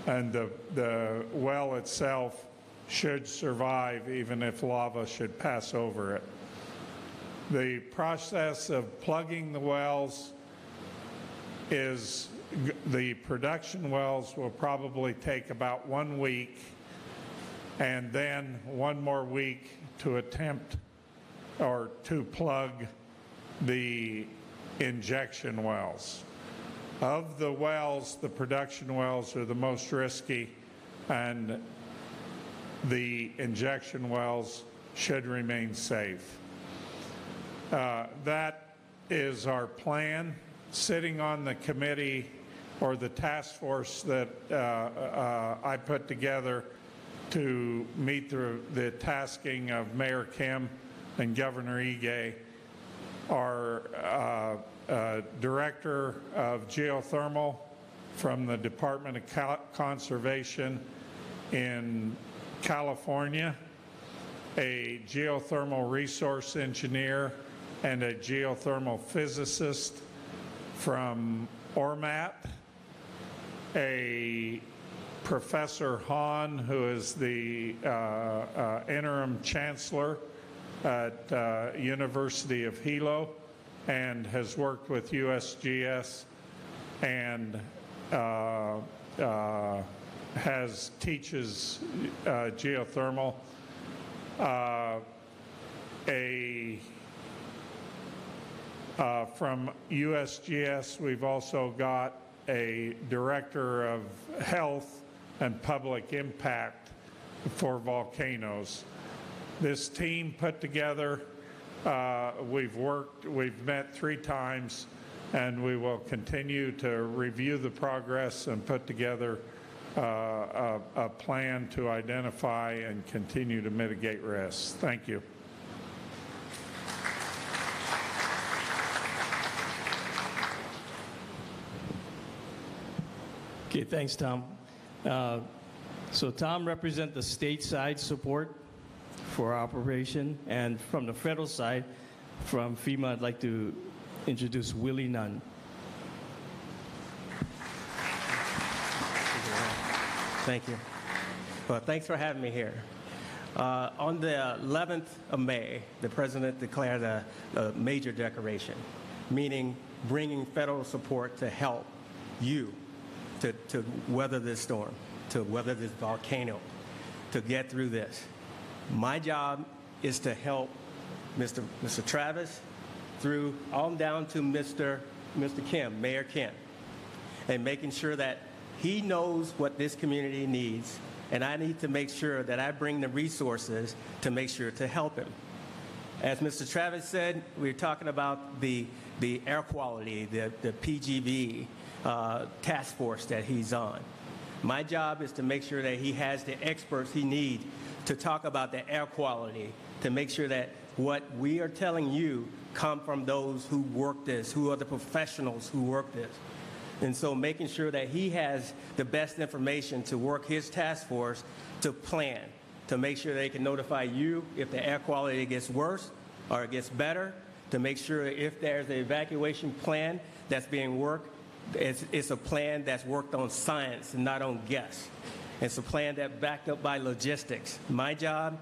and the well itself should survive even if lava should pass over it. The process of plugging the wells is, the production wells will probably take about 1 week, and then 1 more week to attempt or to plug the injection wells. Of the wells, the production wells are the most risky, and the injection wells should remain safe. That is our plan. Sitting on the committee or the task force that I put together to meet the tasking of Mayor Kim and Governor Ige, our Director of Geothermal from the Department of Conservation in California, a geothermal resource engineer, and a geothermal physicist from ORMAT, a Professor Hahn, who is the interim chancellor at University of Hilo and has worked with USGS and teaches geothermal. From USGS, we've also got a director of health and public impact for volcanoes. This team put together, we've met 3 times, and we will continue to review the progress and put together a plan to identify and continue to mitigate risks. Thank you. Okay, thanks, Tom. So Tom represents the state side support for our operation, and from the federal side, from FEMA, I'd like to introduce Willie Nunn. Thank you. Well, thanks for having me here. On the 11th of May, the President declared a major declaration, meaning bringing federal support to help you to weather this storm, to weather this volcano, to get through this. My job is to help Mr. Travis through on down to Mr. Kim, Mayor Kim, and making sure that he knows what this community needs, and I need to make sure that I bring the resources to make sure to help him. As Mr. Travis said, we're talking about the air quality, the PGV task force that he's on. My job is to make sure that he has the experts he needs to talk about the air quality, to make sure that what we are telling you come from those who work this, who are the professionals who work this. And so making sure that he has the best information to work his task force to plan, to make sure they can notify you if the air quality gets worse or it gets better, to make sure if there's an evacuation plan that's being worked, it's a plan that's worked on science and not on guess. It's a plan that's backed up by logistics. My job,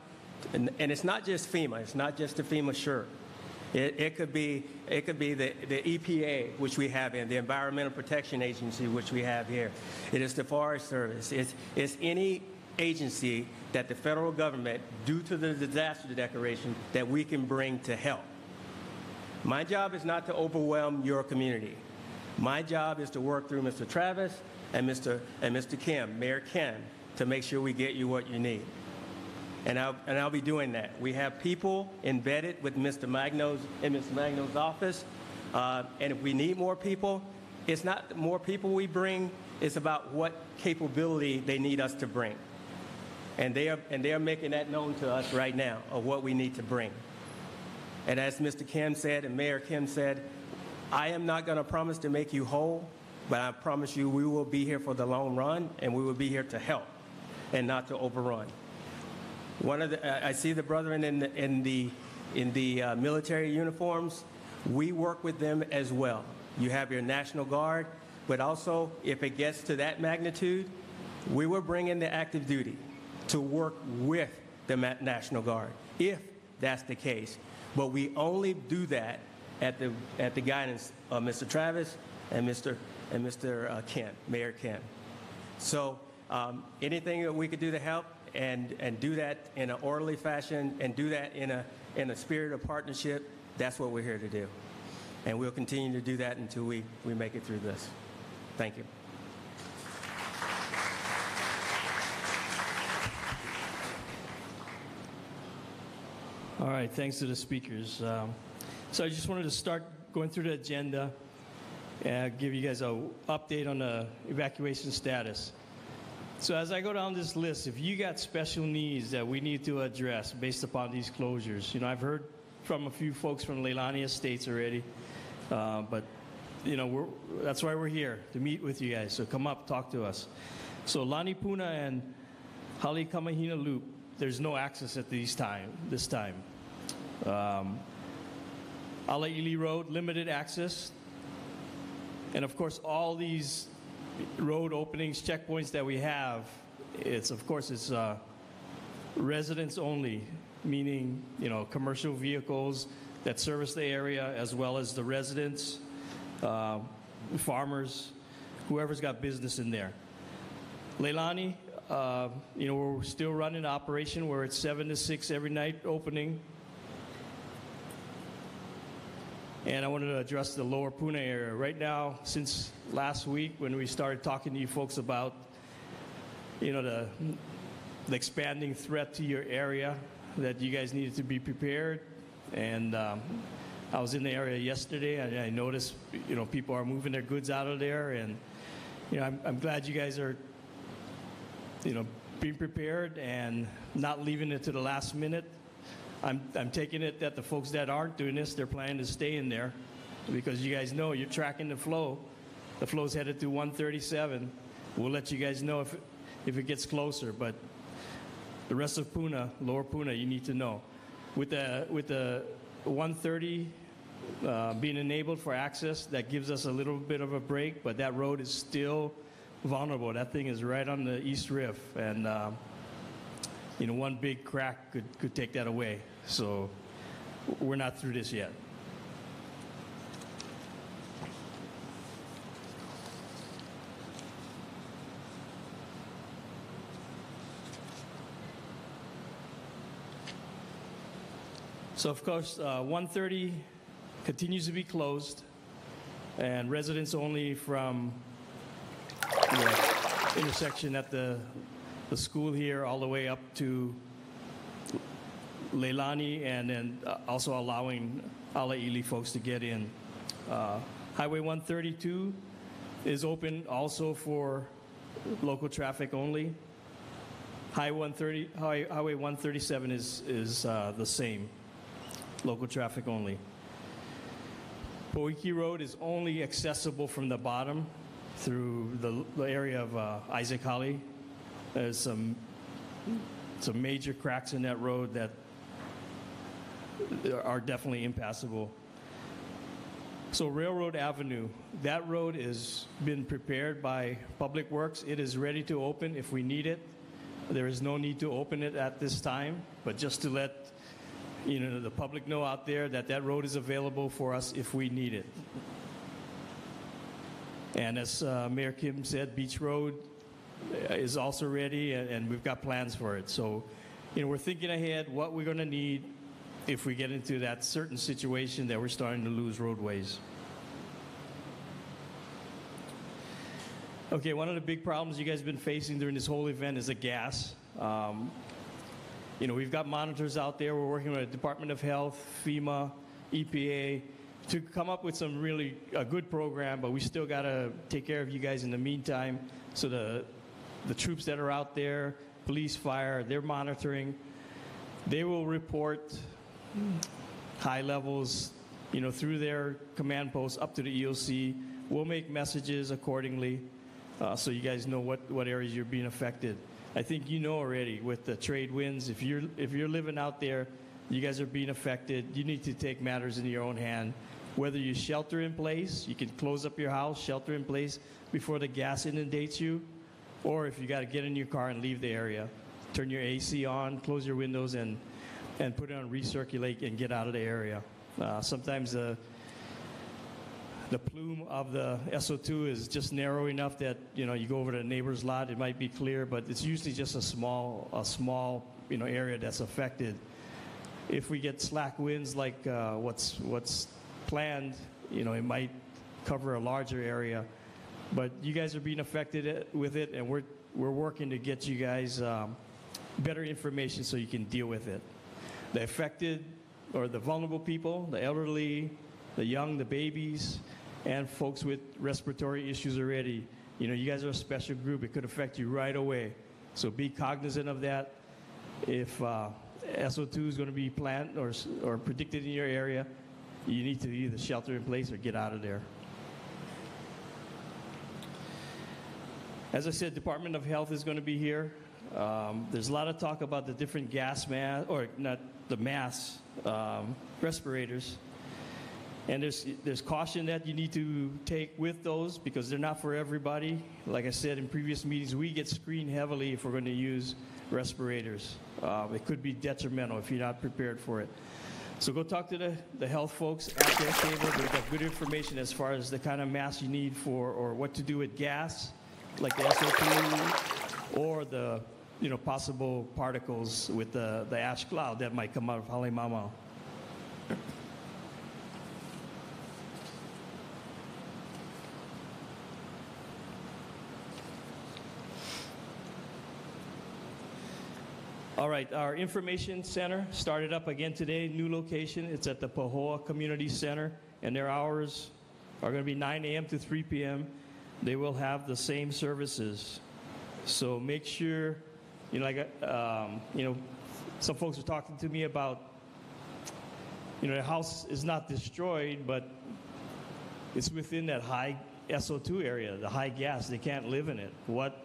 and it's not just FEMA, it's not just the FEMA SURE. It could be the EPA, which we have in, the Environmental Protection Agency, which we have here. It is the Forest Service. It's any agency that the federal government, due to the disaster declaration, that we can bring to help. My job is not to overwhelm your community. My job is to work through Mr. Travis and Mr. Kim, Mayor Kim, to make sure we get you what you need. And I'll be doing that. We have people embedded with Mr. Magno's in Mr. Magno's office, and if we need more people, it's not the more people we bring. It's about what capability they need us to bring, and they are making that known to us right now of what we need to bring. And as Mr. Kim said and Mayor Kim said, I am not going to promise to make you whole, but I promise you we will be here for the long run, and we will be here to help and not to overrun. I see the brethren in the military uniforms. We work with them as well. You have your National Guard, but also if it gets to that magnitude, we will bring in the active duty to work with the National Guard, if that's the case. But we only do that at the guidance of Mr. Travis and Mr. Kent, Mayor Kent. So anything that we could do to help and do that in an orderly fashion and do that in a spirit of partnership, that's what we're here to do. And we'll continue to do that until we make it through this. Thank you. All right, thanks to the speakers. So I just wanted to start going through the agenda and give you guys an update on the evacuation status. So as I go down this list, if you got special needs that we need to address based upon these closures, I've heard from a few folks from Leilani Estates already, but that's why we're here, to meet with you guys. So come up, talk to us. So Lani Puna and Hale Kamahina Loop, there's no access at this time. Alaili Road, limited access. And of course, all these road openings, checkpoints that we have, it's residents only, meaning, commercial vehicles that service the area as well as the residents, farmers, whoever's got business in there. Leilani, we're still running an operation where it's 7 to 6 every night opening. And I wanted to address the lower Puna area. Right now, since last week when we started talking to you folks about, the expanding threat to your area, that you guys needed to be prepared. And I was in the area yesterday, and I noticed, people are moving their goods out of there. And, I'm glad you guys are, being prepared and not leaving it to the last minute. I'm taking it that the folks that aren't doing this, they're planning to stay in there, because you guys know you're tracking the flow. The flow's headed to 137. We'll let you guys know if it gets closer, but the rest of Puna, lower Puna, you need to know. With the 130 being enabled for access, that gives us a little bit of a break, but that road is still vulnerable. That thing is right on the East Rift, and one big crack could take that away. So we're not through this yet. So of course, 130 continues to be closed, and residents only from the intersection at the school here all the way up to Leilani, and then also allowing Alaili folks to get in. Highway 132 is open also for local traffic only. Highway 137 is the same, local traffic only. Pu'u Road is only accessible from the bottom through the area of Isaac Hale. There's some major cracks in that road that are definitely impassable. So Railroad Avenue, that road has been prepared by Public Works. It is ready to open if we need it. There is no need to open it at this time, but just to let the public know out there that road is available for us if we need it. And as Mayor Kim said, Beach Road is also ready, and we've got plans for it. So, we're thinking ahead what we're going to need if we get into that certain situation that we're starting to lose roadways. Okay, one of the big problems you guys have been facing during this whole event is the gas. We've got monitors out there. We're working with the Department of Health, FEMA, EPA, to come up with some really good program, but we still got to take care of you guys in the meantime. So the troops that are out there, police, fire, they're monitoring. They will report high levels, through their command posts up to the EOC. We'll make messages accordingly so you guys know what areas you're being affected. I think you know already with the trade winds, if you're living out there, you guys are being affected, you need to take matters into your own hand. Whether you shelter in place, you can close up your house, shelter in place before the gas inundates you, or if you got to get in your car and leave the area, turn your AC on, close your windows, and put it on recirculate and get out of the area. Sometimes the plume of the SO2 is just narrow enough that you go over to a neighbor's lot, it might be clear, but it's usually just a small area that's affected. If we get slack winds like what's planned, it might cover a larger area. But you guys are being affected with it, and we're working to get you guys better information so you can deal with it. The affected or the vulnerable people, the elderly, the young, the babies, and folks with respiratory issues already. You guys are a special group. It could affect you right away. So be cognizant of that. If SO2 is going to be planned or predicted in your area, you need to either shelter in place or get out of there. As I said, Department of Health is going to be here. There's a lot of talk about the different gas mask, or not the masks, respirators. And there's caution that you need to take with those because they're not for everybody. Like I said in previous meetings, we get screened heavily if we're going to use respirators. It could be detrimental if you're not prepared for it. So go talk to the health folks at their table. They've got good information as far as the kind of mask you need for, or what to do with gas, like the SO2, or the possible particles with the ash cloud that might come out of Halimama. All right, our information center started up again today, new location. It's at the Pahoa Community Center, and their hours are going to be 9 a.m. to 3 p.m. They will have the same services. So make sure, some folks are talking to me about, the house is not destroyed, but it's within that high SO2 area, the high gas. They can't live in it. What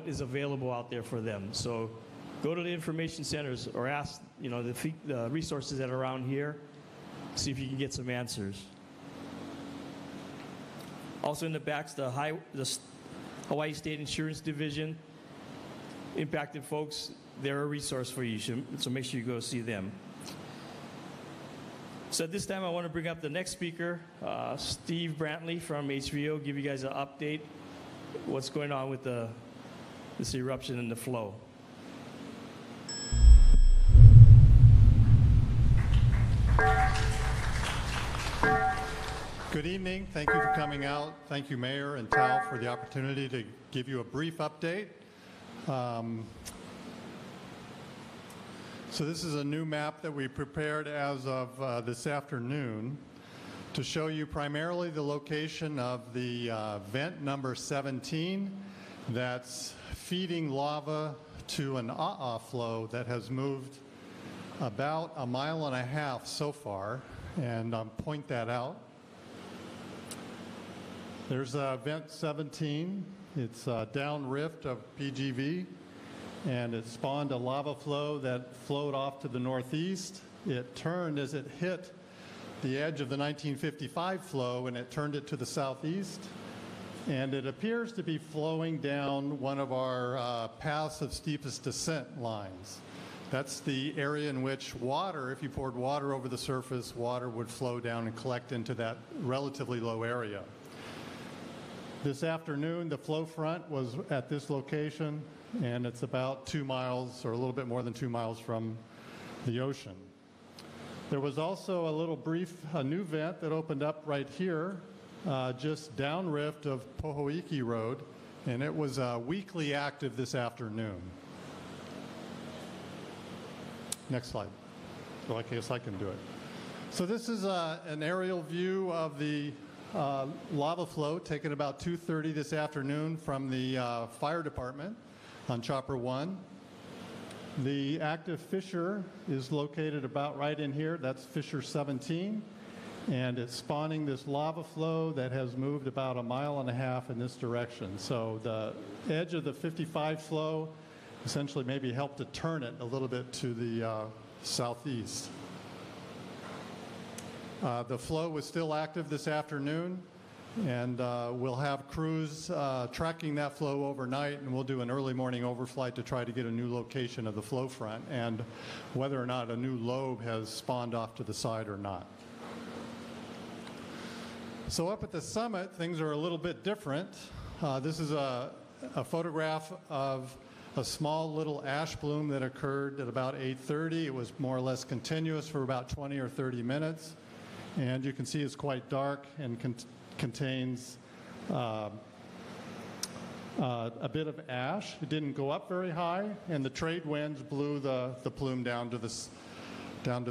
is available out there for them? So go to the information centers or ask, the resources that are around here, see if you can get some answers. Also in the backs, the Hawaii State Insurance Division, impacted folks, they're a resource for you, so make sure you go see them. So at this time, I want to bring up the next speaker, Steve Brantley from HVO, give you guys an update, what's going on with this eruption and the flow. Good evening. Thank you for coming out. Thank you, Mayor and Tal, for the opportunity to give you a brief update. So this is a new map that we prepared as of this afternoon to show you primarily the location of the vent number 17 that's feeding lava to an flow that has moved about 1.5 miles so far, and point that out. There's vent 17. It's downrift of PGV, and it spawned a lava flow that flowed off to the northeast. It turned as it hit the edge of the 1955 flow, and it turned it to the southeast. And it appears to be flowing down one of our paths of steepest descent lines. That's the area in which water, if you poured water over the surface, water would flow down and collect into that relatively low area. This afternoon, the flow front was at this location, and it's about 2 miles or a little bit more than 2 miles from the ocean. There was also a new vent that opened up right here, just downrift of Pohoiki Road, and it was weakly active this afternoon. Next slide. So I guess I can do it. So this is an aerial view of the lava flow taken about 2:30 this afternoon from the fire department on Chopper 1. The active fissure is located about right in here. That's fissure 17. And it's spawning this lava flow that has moved about 1.5 miles in this direction. So the edge of the 55 flow essentially maybe helped to turn it a little bit to the southeast. The flow was still active this afternoon, and we'll have crews tracking that flow overnight, and we'll do an early morning overflight to try to get a new location of the flow front and whether or not a new lobe has spawned off to the side or not. So up at the summit, things are a little bit different. This is a photograph of a small little ash plume that occurred at about 8:30. It was more or less continuous for about 20 or 30 minutes. And you can see it's quite dark and contains a bit of ash. It didn't go up very high, and the trade winds blew the plume down to the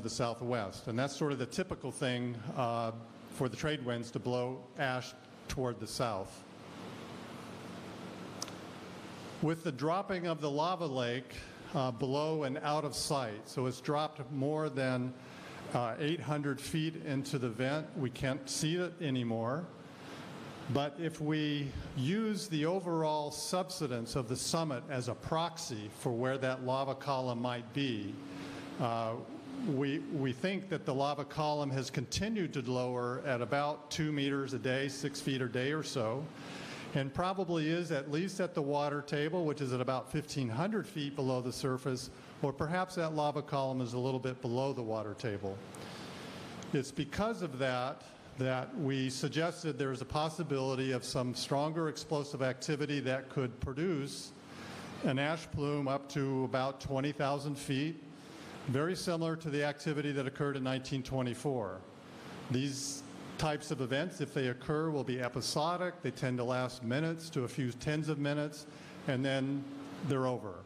southwest. And that's sort of the typical thing for the trade winds to blow ash toward the south. With the dropping of the lava lake below and out of sight, so it's dropped more than 800 feet into the vent, we can't see it anymore. But if we use the overall subsidence of the summit as a proxy for where that lava column might be, we think that the lava column has continued to lower at about 2 meters a day, 6 feet a day or so, and probably is at least at the water table, which is at about 1,500 feet below the surface, or perhaps that lava column is a little bit below the water table. It's because of that we suggested there's a possibility of some stronger explosive activity that could produce an ash plume up to about 20,000 feet, very similar to the activity that occurred in 1924. These types of events, if they occur, will be episodic. They tend to last minutes to a few tens of minutes, and then they're over.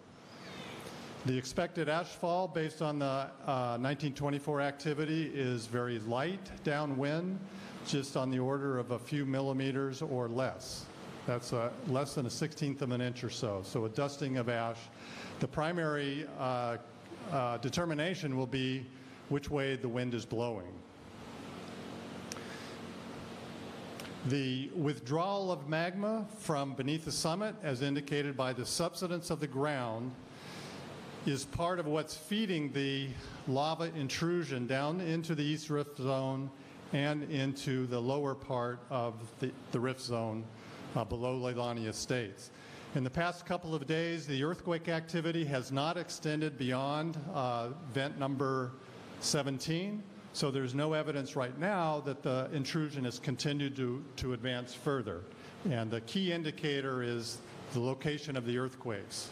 The expected ashfall based on the 1924 activity is very light downwind, just on the order of a few millimeters or less. That's less than 1/16 of an inch or so. So a dusting of ash. The primary determination will be which way the wind is blowing. The withdrawal of magma from beneath the summit, as indicated by the subsidence of the ground, is part of what's feeding the lava intrusion down into the East Rift Zone and into the lower part of the Rift Zone below Leilani Estates. In the past couple of days, the earthquake activity has not extended beyond vent number 17, so there's no evidence right now that the intrusion has continued to advance further. And the key indicator is the location of the earthquakes.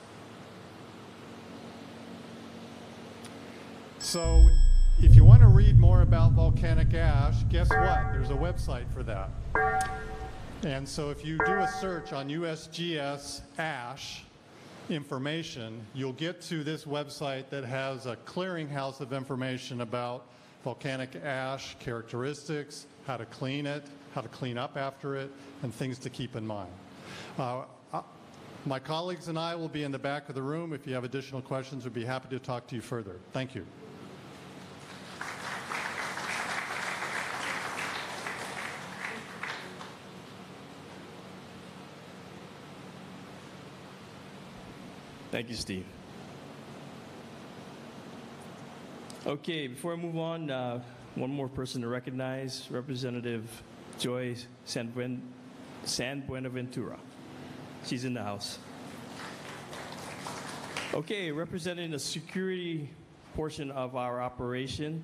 So if you want to read more about volcanic ash, guess what? There's a website for that. And so if you do a search on USGS ash information, you'll get to this website that has a clearinghouse of information about volcanic ash characteristics, how to clean it, how to clean up after it, and things to keep in mind. My colleagues and I will be in the back of the room. If you have additional questions, we'd be happy to talk to you further. Thank you. Thank you, Steve. Okay, before I move on, one more person to recognize, Representative Joy San Buenaventura. She's in the house. Okay, representing the security portion of our operation,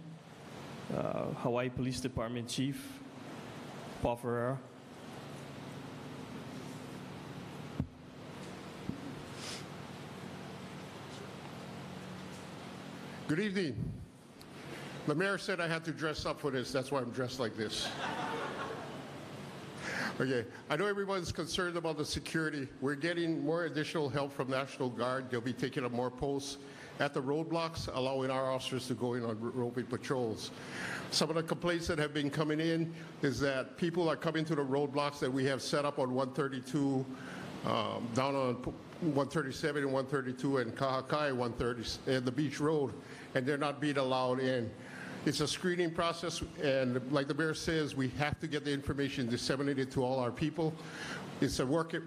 Hawaii Police Department Chief Paul Ferreira. Good evening. The mayor said I had to dress up for this. That's why I'm dressed like this. Okay, I know everyone's concerned about the security. We're getting more additional help from National Guard. They'll be taking up more posts at the roadblocks, allowing our officers to go in on roving patrols. Some of the complaints that have been coming in is that people are coming to the roadblocks that we have set up on 132 down on 137 and 132 and Kahakai 130 and the beach road, and they're not being allowed in. It's a screening process, and like the mayor says, we have to get the information disseminated to all our people. It's a work in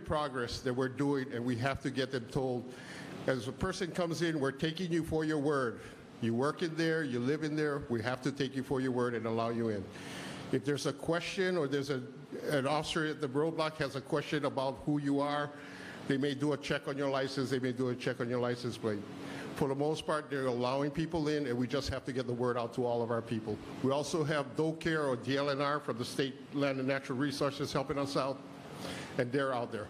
progress that we're doing, and we have to get them told. As a person comes in, we're taking you for your word. You work in there, you live in there, we have to take you for your word and allow you in. If there's a question or there's an officer at the roadblock has a question about who you are, they may do a check on your license, they may do a check on your license plate. For the most part, they're allowing people in, and we just have to get the word out to all of our people. We also have DOCARE or DLNR from the State Land and Natural Resources helping us out, and they're out there.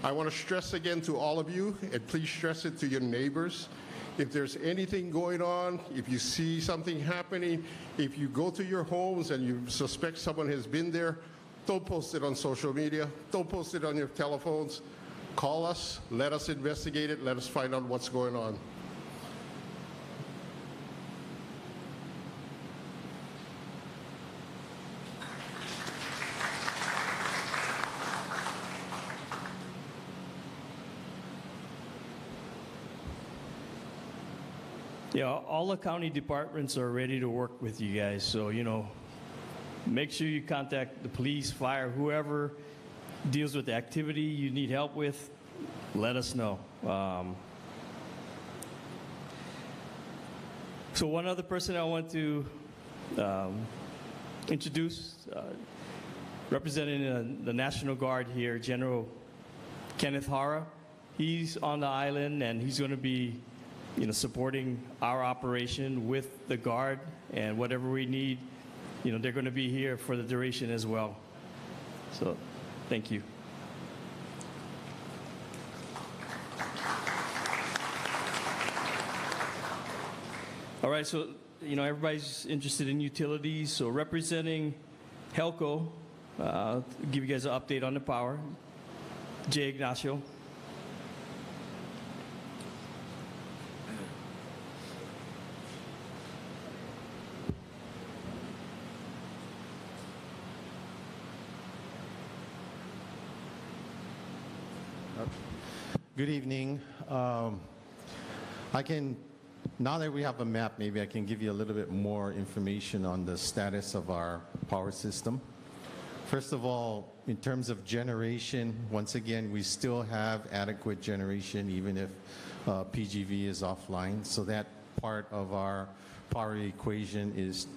I want to stress again to all of you, and please stress it to your neighbors, if there's anything going on, if you see something happening, if you go to your homes and you suspect someone has been there, don't post it on social media, don't post it on your telephones. Call us, let us investigate it, let us find out what's going on. Yeah, all the county departments are ready to work with you guys. So, make sure you contact the police, fire, whoever deals with the activity you need help with, let us know. So one other person I want to introduce, representing the National Guard here, General Kenneth Hara. He's on the island, and he's going to be supporting our operation with the Guard, and whatever we need, they're going to be here for the duration as well. So, thank you. All right, so, everybody's interested in utilities. So, representing HELCO, give you guys an update on the power. Jay Ignacio. Good evening. Now that we have a map, maybe I can give you a little bit more information on the status of our power system. First of all, in terms of generation, once again, we still have adequate generation even if PGV is offline. So that part of our power equation is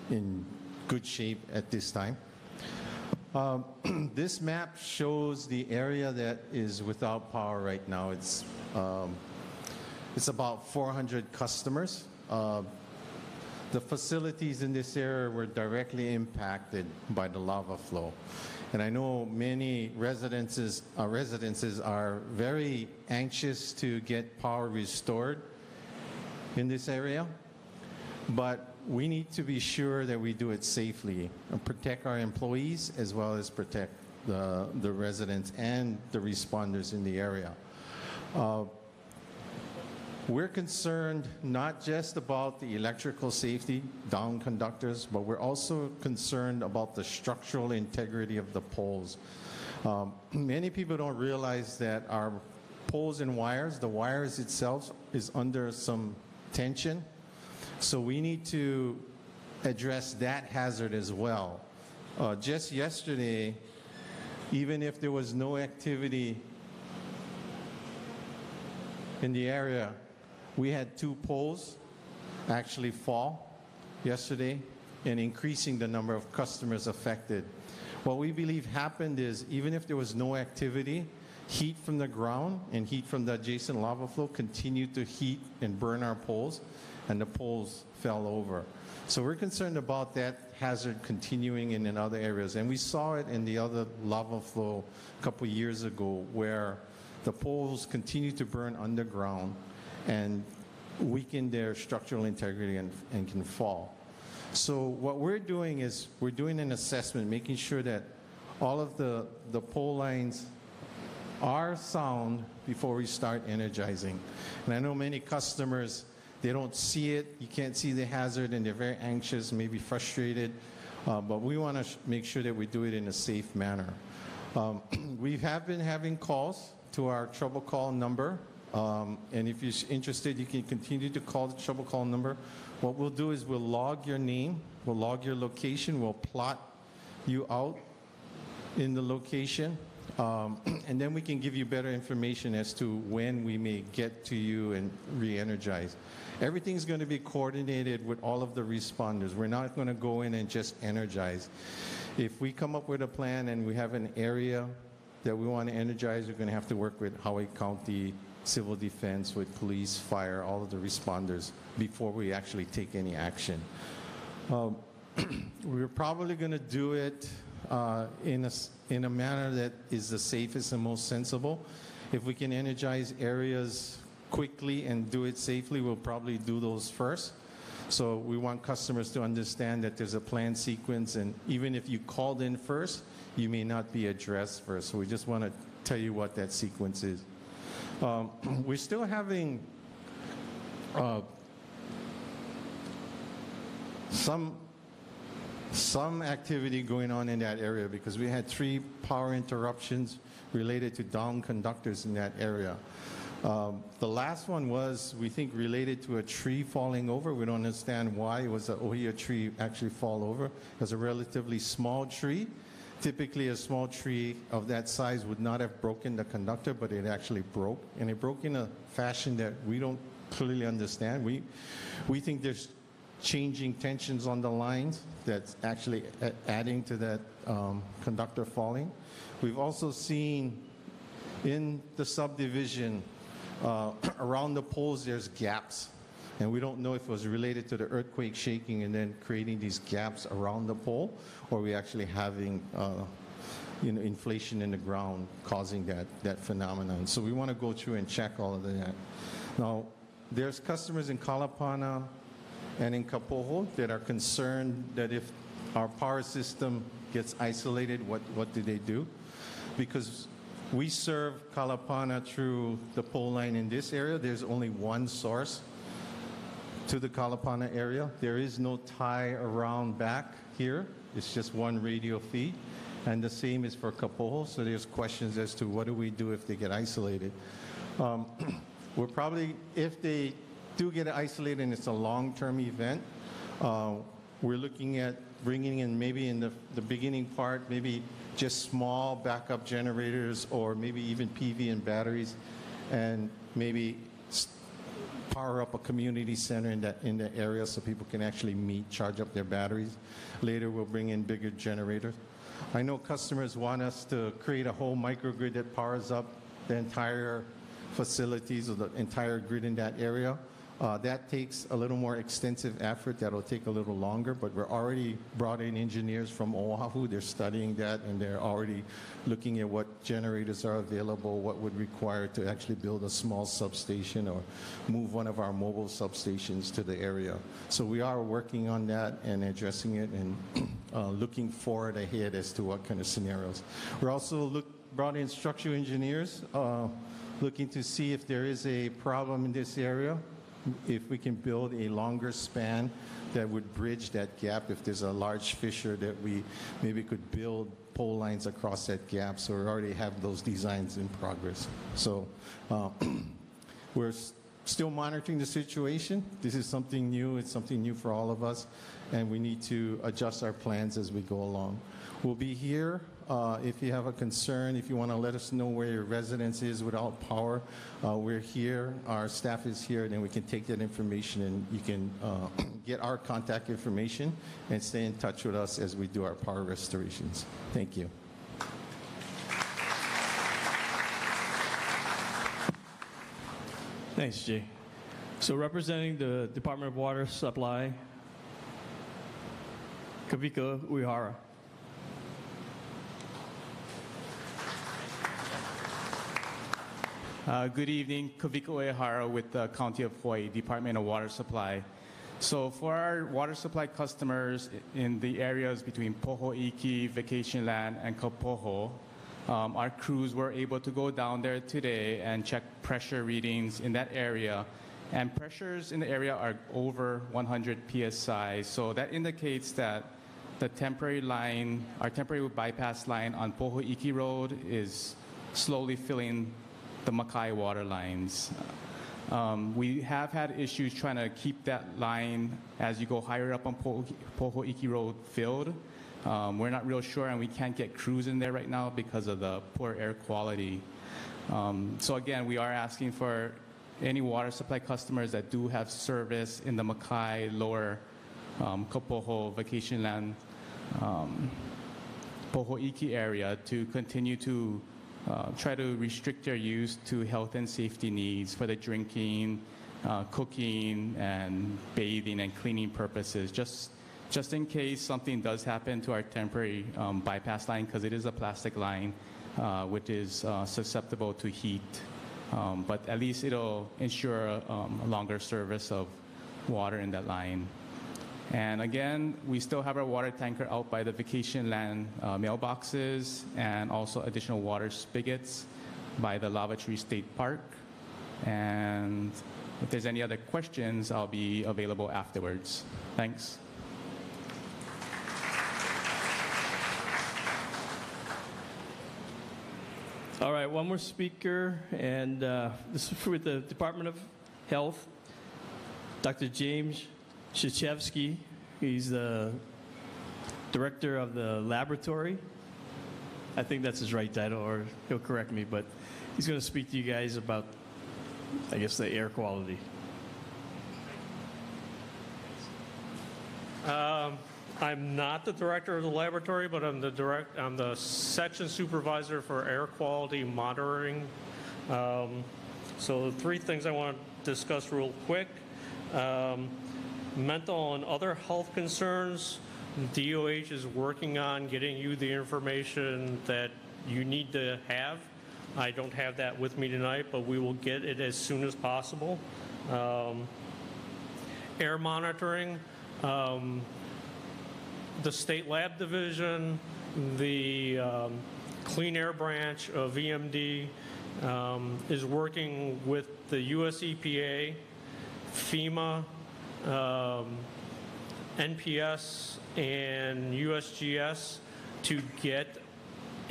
in good shape at this time. This map shows the area that is without power right now. It's about 400 customers. The facilities in this area were directly impacted by the lava flow. And I know many residences are very anxious to get power restored in this area. But we need to be sure that we do it safely and protect our employees as well as protect the residents and the responders in the area. We're concerned not just about the electrical safety, down conductors, but we're also concerned about the structural integrity of the poles. Many people don't realize that our poles and wires, the wires itself is under some tension. So we need to address that hazard as well. Just yesterday, even if there was no activity in the area, we had 2 poles actually fall yesterday and increasing the number of customers affected. What we believe happened is even if there was no activity, heat from the ground and heat from the adjacent lava flow continued to heat and burn our poles, and the poles fell over. So we're concerned about that hazard continuing in other areas. And we saw it in the other lava flow a couple years ago where the poles continue to burn underground and weaken their structural integrity and can fall. So what we're doing is we're doing an assessment, making sure that all of the pole lines are sound before we start energizing. And I know many customers, they don't see it, you can't see the hazard, and they're very anxious, maybe frustrated, but we want to make sure that we do it in a safe manner. We have been having calls to our trouble call number, and if you're interested, you can continue to call the trouble call number. What we'll do is we'll log your name, we'll log your location, we'll plot you out in the location, and then we can give you better information as to when we may get to you and re-energize. Everything's going to be coordinated with all of the responders. We're not going to go in and just energize. If we come up with a plan and we have an area that we want to energize, we're going to have to work with Hawaii County Civil Defense, with police, fire, all of the responders before we actually take any action. We're probably going to do it in a manner that is the safest and most sensible. If we can energize areas quickly and do it safely, we'll probably do those first. So we want customers to understand that there's a planned sequence, and even if you called in first, you may not be addressed first. So we just want to tell you what that sequence is. We're still having some activity going on in that area because we had 3 power interruptions related to down conductors in that area. The last one was, we think, related to a tree falling over. We don't understand why. It was an ohia tree actually fall over. It was a relatively small tree. Typically, a small tree of that size would not have broken the conductor, but it actually broke. And it broke in a fashion that we don't clearly understand. We think there's changing tensions on the lines that's actually adding to that conductor falling. We've also seen in the subdivision around the poles, there's gaps. And we don't know if it was related to the earthquake shaking and then creating these gaps around the pole, or we actually having inflation in the ground causing that phenomenon. So we want to go through and check all of that. Now, there's customers in Kalapana and in Kapoho that are concerned that if our power system gets isolated, what do they do? Because we serve Kalapana through the pole line in this area. There's only one source to the Kalapana area. There is no tie around back here. It's just one radio feed. And the same is for Kapoho. So there's questions as to what do we do if they get isolated. We're probably, if they do get isolated and it's a long-term event, we're looking at bringing in maybe in the beginning part, maybe just small backup generators or maybe even PV and batteries, and maybe power up a community center in the area so people can actually charge up their batteries. Later, we'll bring in bigger generators. I know customers want us to create a whole microgrid that powers up the entire facilities or the entire grid in that area. That takes a little more extensive effort. That'll take a little longer, but we're already brought in engineers from Oahu. They're studying that, and they're already looking at what generators are available, what would require to actually build a small substation or move one of our mobile substations to the area. So we are working on that and addressing it and looking forward ahead as to what kind of scenarios. We're also brought in structural engineers looking to see if there is a problem in this area, if we can build a longer span that would bridge that gap. If there's a large fissure, that we maybe could build pole lines across that gap. So we already have those designs in progress. So we're still monitoring the situation. This is something new. It's something new for all of us, and we need to adjust our plans as we go along. We'll be here if you have a concern, if you want to let us know where your residence is without power. We're here, our staff is here, and then we can take that information and you can get our contact information and stay in touch with us as we do our power restorations. Thank you. Thanks, Jay. So representing the Department of Water Supply, Kavika Uehara. Good evening, Kavika Uehara with the County of Hawaii, Department of Water Supply. So for our water supply customers in the areas between Poho'iki, Vacation Land, and Kapoho, our crews were able to go down there today and check pressure readings in that area. And pressures in the area are over 100 psi. So that indicates that the temporary line, our temporary bypass line on Poho'iki Road is slowly filling the Makai water lines. We have had issues trying to keep that line as you go higher up on Poho'iki Road filled. We're not real sure, and we can't get crews in there right now because of the poor air quality. So again, we are asking for any water supply customers that do have service in the Makai, Lower Kapoho, Vacation Land, Poho'iki area to continue to try to restrict their use to health and safety needs for the drinking, cooking, and bathing and cleaning purposes. Just in case something does happen to our temporary bypass line, because it is a plastic line, which is susceptible to heat. But at least it'll ensure a longer service of water in that line. And again, we still have our water tanker out by the Vacation Land mailboxes and also additional water spigots by the Lava Tree State Park. And if there's any other questions, I'll be available afterwards. Thanks. All right, one more speaker, and this is with the Department of Health, Dr. James Shachevsky. He's the director of the laboratory. I think that's his right title, or he'll correct me, but he's going to speak to you guys about, I guess, the air quality. I'm not the director of the laboratory, but I'm the section supervisor for air quality monitoring. So the three things I want to discuss real quick. Mental and other health concerns. DOH is working on getting you the information that you need to have. I don't have that with me tonight, but we will get it as soon as possible. Air monitoring. The State Lab Division, the Clean Air Branch of EMD is working with the US EPA, FEMA, NPS, and USGS to get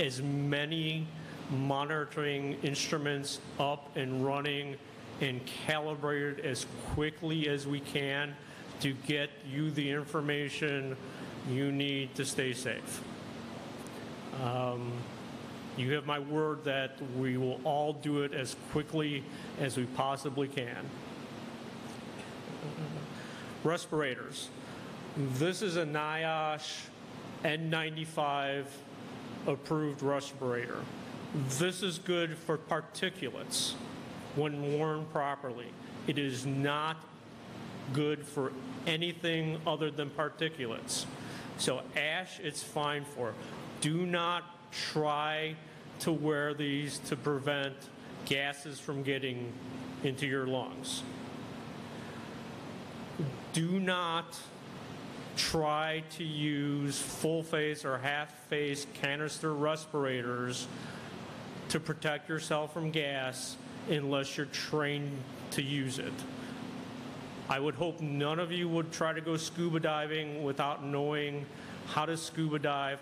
as many monitoring instruments up and running and calibrated as quickly as we can to get you the information you need to stay safe. You have my word that we will all do it as quickly as we possibly can. Respirators. This is a NIOSH N95 approved respirator. This is good for particulates when worn properly. It is not good for anything other than particulates. So ash, it's fine for. Do not try to wear these to prevent gases from getting into your lungs. Do not try to use full face or half face canister respirators to protect yourself from gas unless you're trained to use it. I would hope none of you would try to go scuba diving without knowing how to scuba dive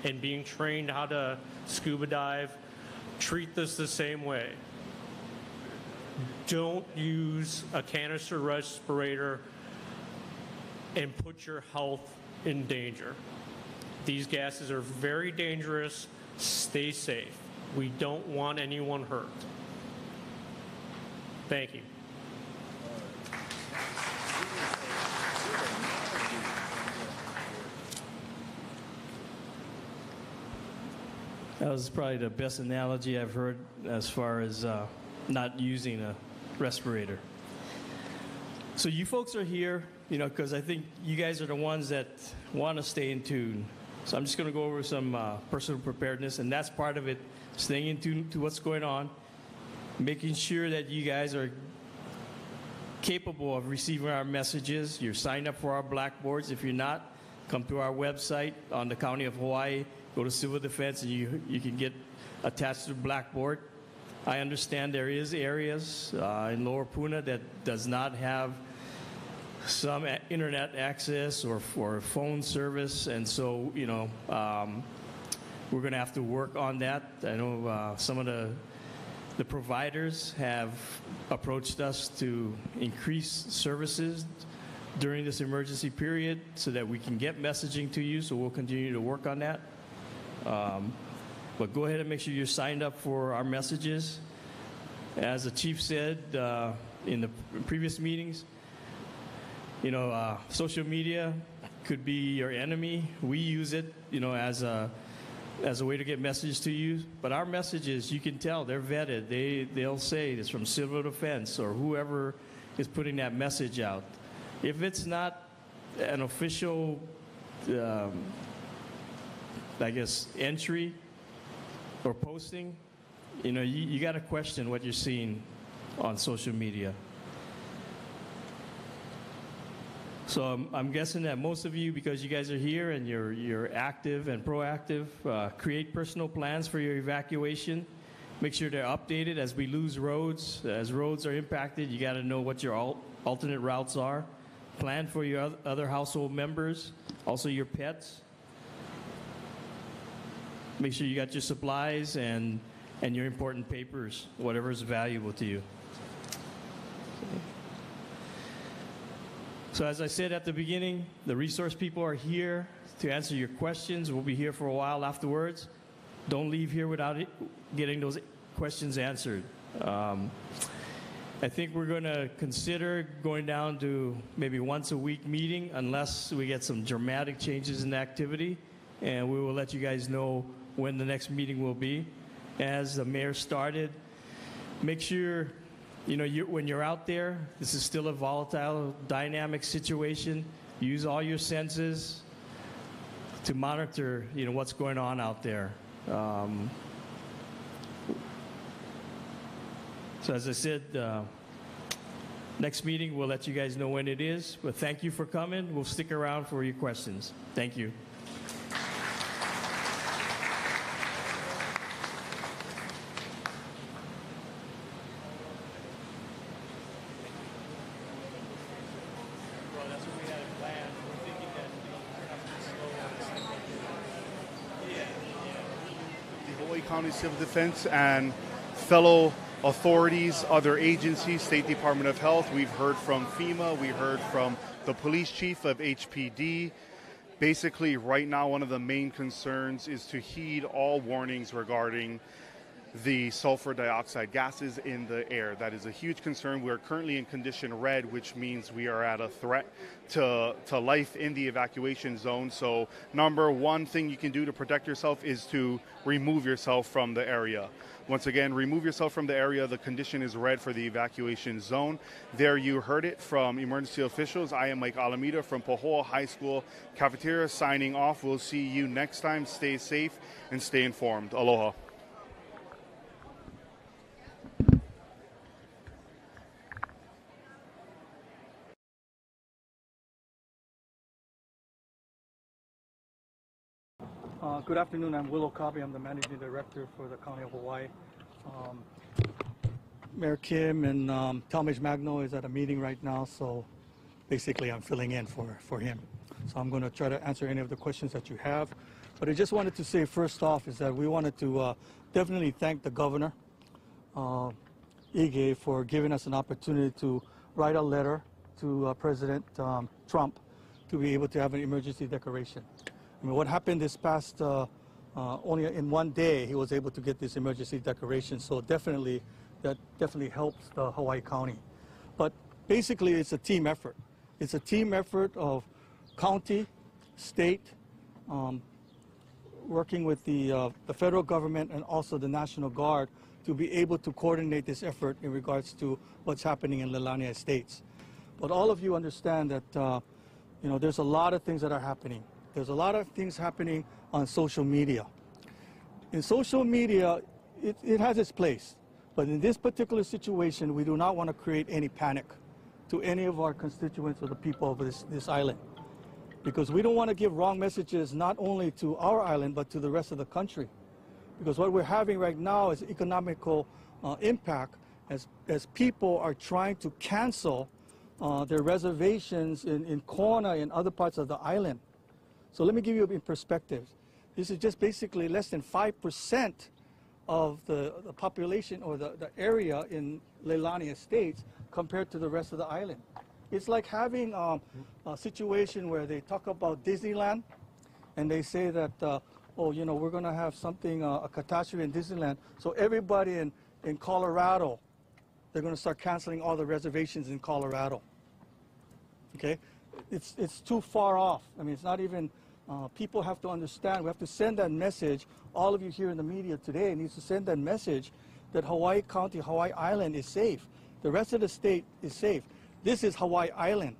and being trained how to scuba dive. Treat this the same way. Don't use a canister respirator and put your health in danger. These gases are very dangerous. Stay safe. We don't want anyone hurt. Thank you. That was probably the best analogy I've heard as far as not using a respirator. So you folks are here, you know, because I think you guys are the ones that want to stay in tune. So I'm just going to go over some personal preparedness, and that's part of it, staying in tune to what's going on, making sure that you guys are capable of receiving our messages. You're signed up for our blackboards. If you're not, come to our website on the County of Hawaii. Go to Civil Defense, and you can get attached to the blackboard. I understand there is areas in Lower Puna that does not have some internet access or for phone service, and so we're going to have to work on that. I know some of the providers have approached us to increase services during this emergency period so that we can get messaging to you, so we'll continue to work on that. But go ahead and make sure you're signed up for our messages. As the chief said in the previous meetings, social media could be your enemy. We use it, as a way to get messages to you. But our messages, you can tell, they're vetted. They'll say it's from civil defense or whoever is putting that message out. If it's not an official, entry or posting, you got to question what you're seeing on social media. So I'm guessing that most of you, because you guys are here and you're active and proactive, create personal plans for your evacuation. Make sure they're updated as we lose roads. As roads are impacted, you got to know what your alternate routes are. Plan for your other household members, also your pets. Make sure you got your supplies and your important papers, whatever is valuable to you. So as I said at the beginning, the resource people are here to answer your questions. We'll be here for a while afterwards. Don't leave here without getting those questions answered. I think we're going to consider going down to maybe once a week meeting unless we get some dramatic changes in activity, and we will let you guys know when the next meeting will be. As the mayor started, make sure when you're out there, this is still a volatile, dynamic situation. Use all your senses to monitor what's going on out there. So as I said, next meeting, we'll let you guys know when it is. But thank you for coming. We'll stick around for your questions. Thank you. The Hawaii County Civil Defense and fellow authorities, other agencies, State Department of Health. We've heard from FEMA. We heard from the police chief of HPD. Basically, right now, one of the main concerns is to heed all warnings regarding the sulfur dioxide gases in the air. That is a huge concern. We are currently in condition red, which means we are at a threat to life in the evacuation zone. So number one thing you can do to protect yourself is to remove yourself from the area. Once again, remove yourself from the area. The condition is red for the evacuation zone. There you heard it from emergency officials. I am Mike Alameda from Pu'u High School Cafeteria signing off. We'll see you next time. Stay safe and stay informed. Aloha. Good afternoon. I'm Will Okabe. I'm the Managing Director for the County of Hawaii. Mayor Kim and Talmadge Magno is at a meeting right now, so basically I'm filling in for him. So I'm going to try to answer any of the questions that you have. But I just wanted to say first off is that we wanted to definitely thank the governor, Ige, for giving us an opportunity to write a letter to President Trump to be able to have an emergency declaration. I mean, what happened this past, only in one day, he was able to get this emergency declaration. So definitely, that definitely helps the Hawaii County. But basically, it's a team effort. It's a team effort of county, state, working with the federal government and also the National Guard to be able to coordinate this effort in regards to what's happening in Leilani Estates. But all of you understand that, there's a lot of things that are happening. There's a lot of things happening on social media. In social media, it has its place. But in this particular situation, we do not want to create any panic to any of our constituents or the people of this island. Because we don't want to give wrong messages not only to our island, but to the rest of the country. Because what we're having right now is economical impact as people are trying to cancel their reservations in Kona and other parts of the island. So let me give you in perspective. This is just basically less than 5% of the population or the area in Leilani Estates compared to the rest of the island. It's like having a situation where they talk about Disneyland and they say that, oh, you know, we're going to have something, a catastrophe in Disneyland, so everybody in Colorado, they're going to start canceling all the reservations in Colorado. Okay? It's too far off. I mean, it's not even, people have to understand, we have to send that message. All of you here in the media today needs to send that message that Hawaii County, Hawaii Island is safe. The rest of the state is safe. This is Hawaii Island.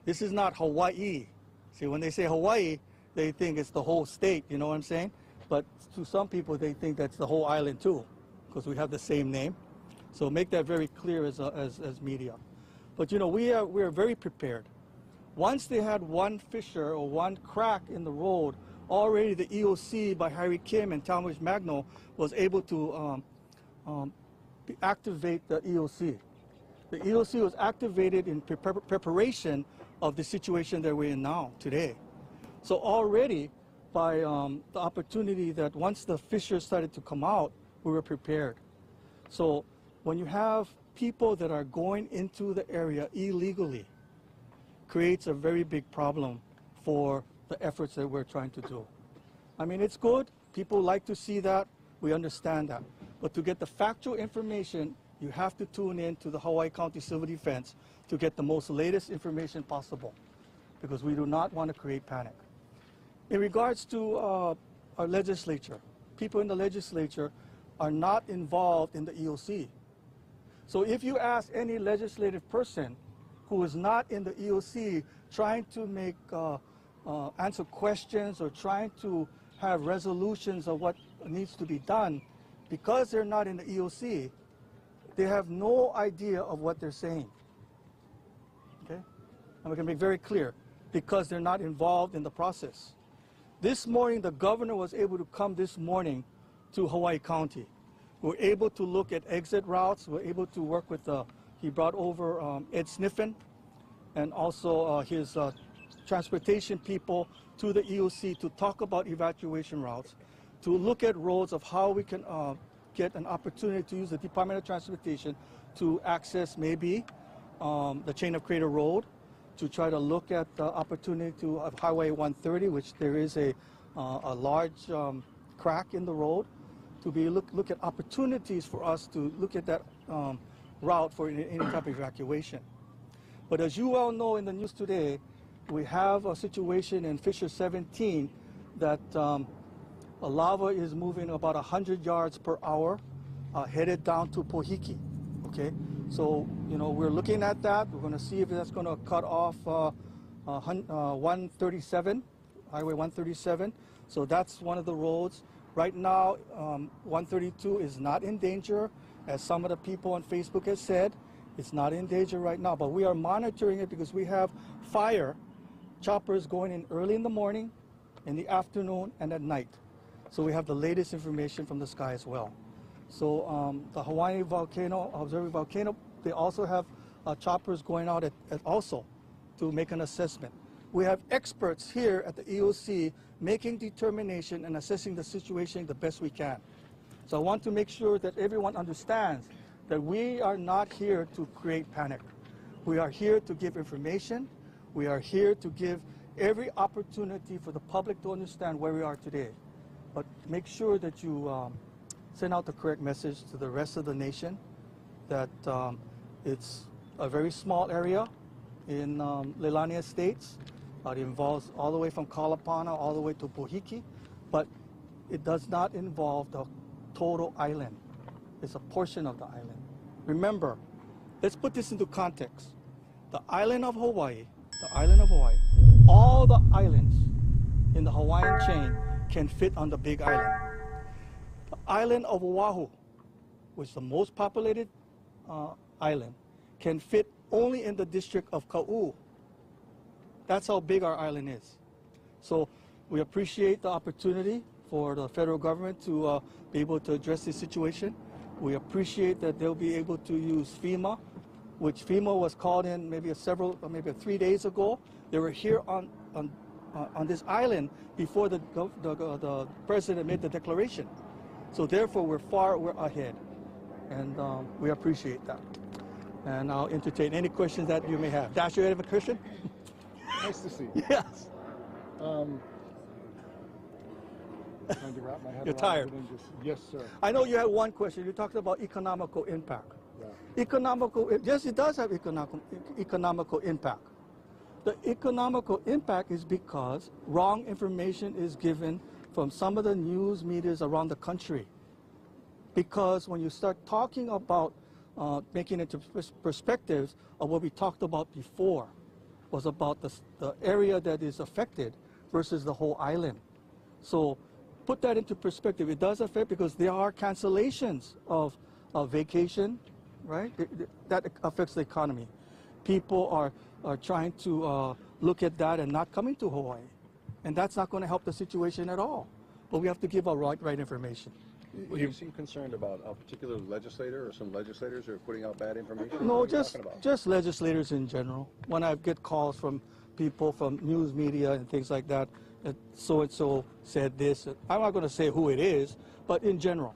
This is not Hawaii. See, when they say Hawaii, they think it's the whole state, you know what I'm saying? But to some people, they think that's the whole island too, because we have the same name. So make that very clear as media. But you know, we are very prepared. Once they had one fissure or one crack in the road, already the EOC by Harry Kim and Talmadge Magno was able to activate the EOC. The EOC was activated in preparation of the situation that we're in now, today. So already by the opportunity that once the fissure started to come out, we were prepared. So when you have people that are going into the area illegally, creates a very big problem for the efforts that we're trying to do. I mean, it's good. People like to see that. We understand that. But to get the factual information, you have to tune in to the Hawaii County Civil Defense to get the most latest information possible, because we do not want to create panic. In regards to our legislature, people in the legislature are not involved in the EOC. So if you ask any legislative person who is not in the EOC trying to make answer questions or trying to have resolutions of what needs to be done, because they're not in the EOC, they have no idea of what they're saying. Okay? And we can make very clear, because they're not involved in the process. This morning, the governor was able to come this morning to Hawaii County. We're able to look at exit routes. We're able to work with, he brought over Ed Sniffen and also his transportation people to the EOC to talk about evacuation routes, to look at roads of how we can get an opportunity to use the Department of Transportation to access maybe the Chain of Crater Road, to try to look at the opportunity to have Highway 130, which there is a large crack in the road, to be look at opportunities for us to look at that route for any type of evacuation. But as you all know in the news today, we have a situation in Fissure 17 that lava is moving about 100 yards per hour, headed down to Pohiki. Okay, so you know we're looking at that. We're going to see if that's going to cut off 137, Highway 137. So that's one of the roads. Right now, 132 is not in danger, as some of the people on Facebook have said. It's not in danger right now, but we are monitoring it because we have fire choppers going in early in the morning, in the afternoon, and at night. So we have the latest information from the sky as well. So the Hawaii Volcano, Observing Volcano, they also have choppers going out also to make an assessment. We have experts here at the EOC making determination and assessing the situation the best we can. So I want to make sure that everyone understands that we are not here to create panic. We are here to give information. We are here to give every opportunity for the public to understand where we are today. But make sure that you send out the correct message to the rest of the nation that it's a very small area in Leilani Estates. It involves all the way from Kalapana all the way to Pohiki, but it does not involve the total island. It's a portion of the island. Remember, let's put this into context. The island of Hawaii, all the islands in the Hawaiian chain can fit on the big island. The island of Oahu, which is the most populated island, can fit only in the district of Pu'u. That's how big our island is. So we appreciate the opportunity for the federal government to be able to address this situation. We appreciate that they'll be able to use FEMA which FEMA was called in maybe 3 days ago. They were here on this island before the president made the declaration. So therefore, we're ahead, and we appreciate that. And I'll entertain any questions that you may have. Dash, you have a question? Nice to see you. Yes. Trying to wrap my head You're around tired. it and just, yes, sir. I know you had one question. You talked about economical impact. Yeah. Yes, it does have economical impact. The economical impact is because wrong information is given from some of the news medias around the country. Because when you start talking about making it into perspectives of what we talked about before, was about the area that is affected versus the whole island. So put that into perspective. It does affect because there are cancellations of vacation, right? That affects the economy. People are trying to look at that and not coming to Hawaii. And that's not going to help the situation at all. But we have to give out right information. Well, you seem concerned about a particular legislator or some legislators who are putting out bad information? No, What are you talking about? just legislators in general. When I get calls from people from news media and things like that, so-and-so said this. I'm not going to say who it is, but in general.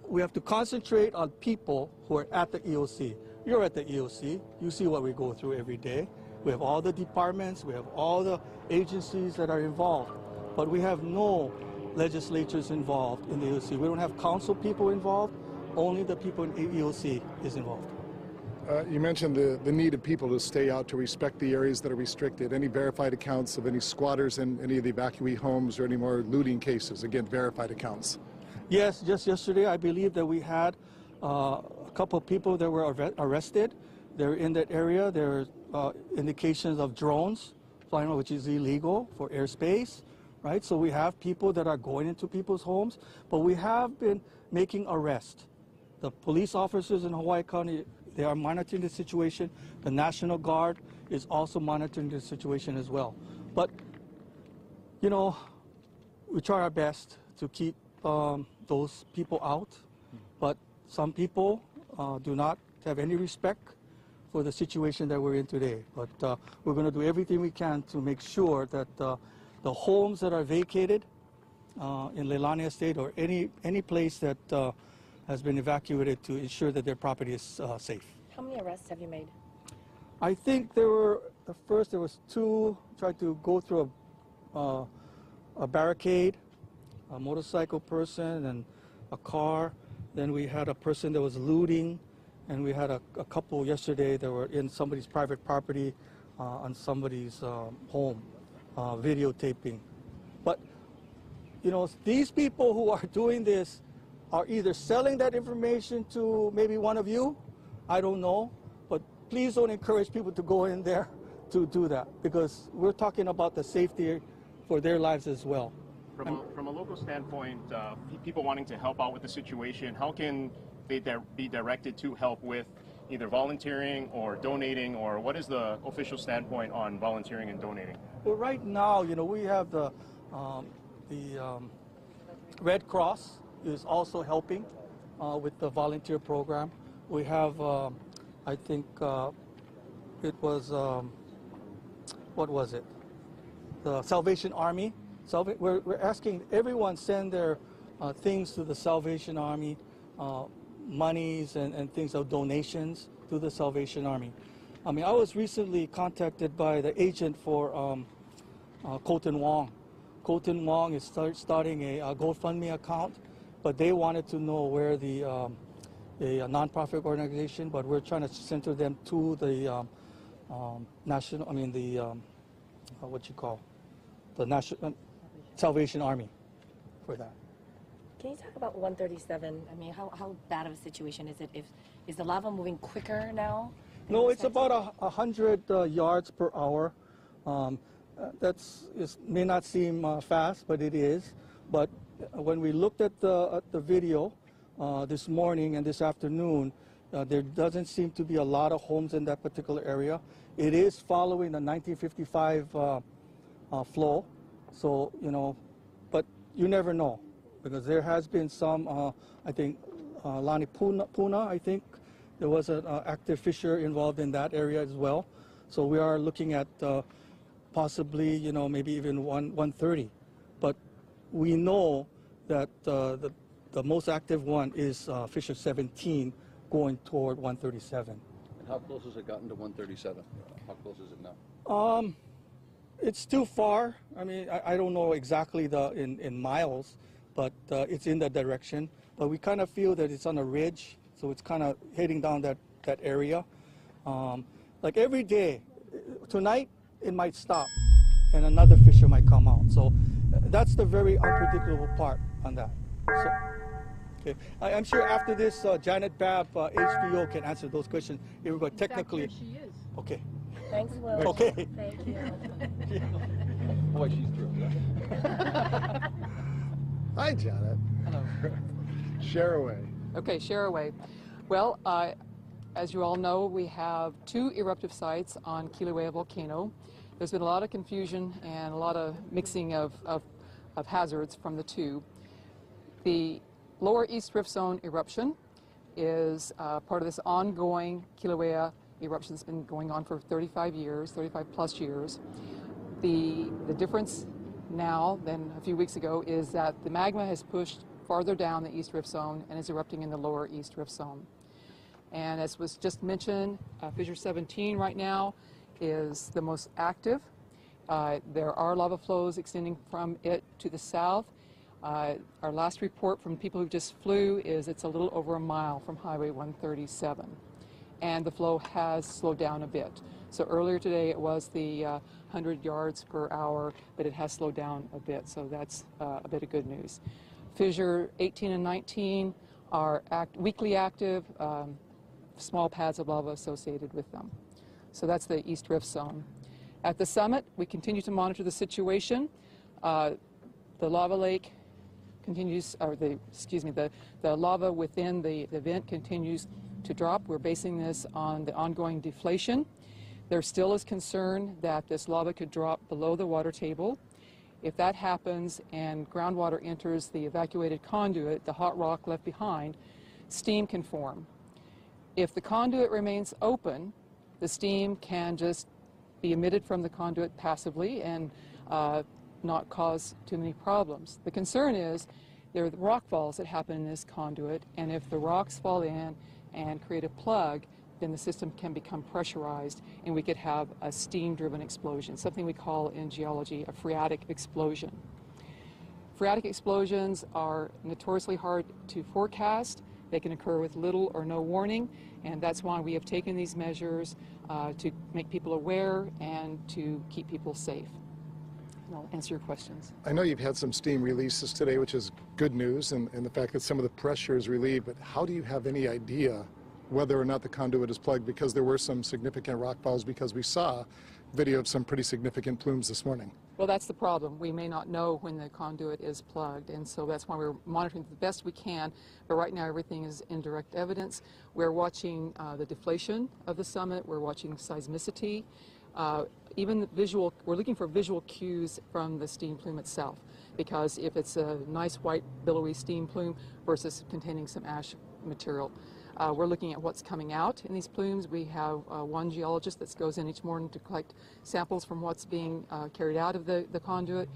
We have to concentrate on people who are at the EOC. You're at the EOC. You see what we go through every day. We have all the departments. We have all the agencies that are involved. But we have no legislatures involved in the EOC. We don't have council people involved. Only the people in EOC is involved. You mentioned the need of people to stay out, to respect the areas that are restricted. Any verified accounts of any squatters in any of the evacuee homes or any more looting cases? Again, verified accounts. Yes, just yesterday I believe that we had a couple of people that were arrested. They're in that area. There are indications of drones flying, which is illegal for airspace, right? So we have people that are going into people's homes, but we have been making arrests. The police officers in Hawaii County, they are monitoring the situation. The National Guard is also monitoring the situation as well. But, you know, we try our best to keep those people out, but some people do not have any respect for the situation that we're in today. But we're going to do everything we can to make sure that the homes that are vacated in Leilani Estate or any place that has been evacuated, to ensure that their property is safe. How many arrests have you made? I think there was two, tried to go through a barricade, a motorcycle person and a car. Then we had a person that was looting, and we had a couple yesterday that were in somebody's private property on somebody's home, videotaping. But, you know, these people who are doing this are either selling that information to maybe one of you, I don't know, but please don't encourage people to go in there to do that, because we're talking about the safety for their lives as well. From a local standpoint, people wanting to help out with the situation, how can they be directed to help with either volunteering or donating, or what is the official standpoint on volunteering and donating? Well, right now, you know, we have the Red Cross is also helping with the volunteer program. We have, I think it was, what was it? The Salvation Army. We're asking everyone send their things to the Salvation Army, monies and things of donations to the Salvation Army. I mean, I was recently contacted by the agent for Colton Wong. Colton Wong is starting a GoFundMe account, but they wanted to know where the a nonprofit organization, but we're trying to center them to the national. I mean the what you call the National Salvation Army for that. Can you talk about 137? I mean, how bad of a situation is it? Is the lava moving quicker now? No, it's about 100 yards per hour. May not seem fast, but it is. But when we looked at the video this morning and this afternoon, there doesn't seem to be a lot of homes in that particular area. It is following the 1955 flow, so you know, but you never know, because there has been some. I think Lani Puna, I think There was an active fissure involved in that area as well. So we are looking at possibly, maybe even 130. But we know that the most active one is fissure 17 going toward 137. And how close has it gotten to 137? How close is it now? It's still far. I mean, I don't know exactly in miles, but it's in that direction. But we kind of feel that it's on a ridge, so it's kind of heading down that area. Like every day, tonight it might stop, and another fissure might come out. So that's the very unpredictable part on that. So, okay, I'm sure after this, Janet Babb, HVO, can answer those questions. Here we go. Technically, she is. Okay. Thanks, Will. Okay. Thank you. Boy, she's thrilled. Hi, Janet. Hello. Share away. Okay, share away. Well, as you all know, we have 2 eruptive sites on Kilauea Volcano. There's been a lot of confusion and a lot of mixing of hazards from the 2. The lower East Rift Zone eruption is part of this ongoing Kilauea eruption that's been going on for 35 plus years. The difference now than a few weeks ago is that the magma has pushed farther down the East Rift Zone and is erupting in the lower East Rift Zone. And as was just mentioned, fissure 17 right now is the most active. There are lava flows extending from it to the south. Our last report from people who just flew is it's a little over a mile from Highway 137. And the flow has slowed down a bit. So earlier today it was the 100 yards per hour, but it has slowed down a bit, so that's a bit of good news. Fissure 18 and 19 are weakly active, small pads of lava associated with them. So that's the East Rift Zone. At the summit, we continue to monitor the situation. The lava lake continues, or the lava within the vent continues to drop. We're basing this on the ongoing deflation. There still is concern that this lava could drop below the water table. If that happens and groundwater enters the evacuated conduit, the hot rock left behind, steam can form. If the conduit remains open, the steam can just be emitted from the conduit passively and not cause too many problems. The concern is there are the rock falls that happen in this conduit, and if the rocks fall in and create a plug, then the system can become pressurized and we could have a steam-driven explosion, something we call in geology a phreatic explosion. Phreatic explosions are notoriously hard to forecast. They can occur with little or no warning, and that's why we have taken these measures to make people aware and to keep people safe. And I'll answer your questions. I know you've had some steam releases today, which is good news, and the fact that some of the pressure is relieved, but how do you have any idea whether or not the conduit is plugged? Because there were some significant rock falls, because we saw video of some pretty significant plumes this morning. Well, that's the problem. We may not know when the conduit is plugged, and so that's why we're monitoring the best we can. But right now, everything is indirect evidence. We're watching the deflation of the summit. We're watching seismicity. Even the visual, we're looking for visual cues from the steam plume itself, because if it's a nice white billowy steam plume versus containing some ash material. We're looking at what's coming out in these plumes. We have one geologist that goes in each morning to collect samples from what's being carried out of the conduit.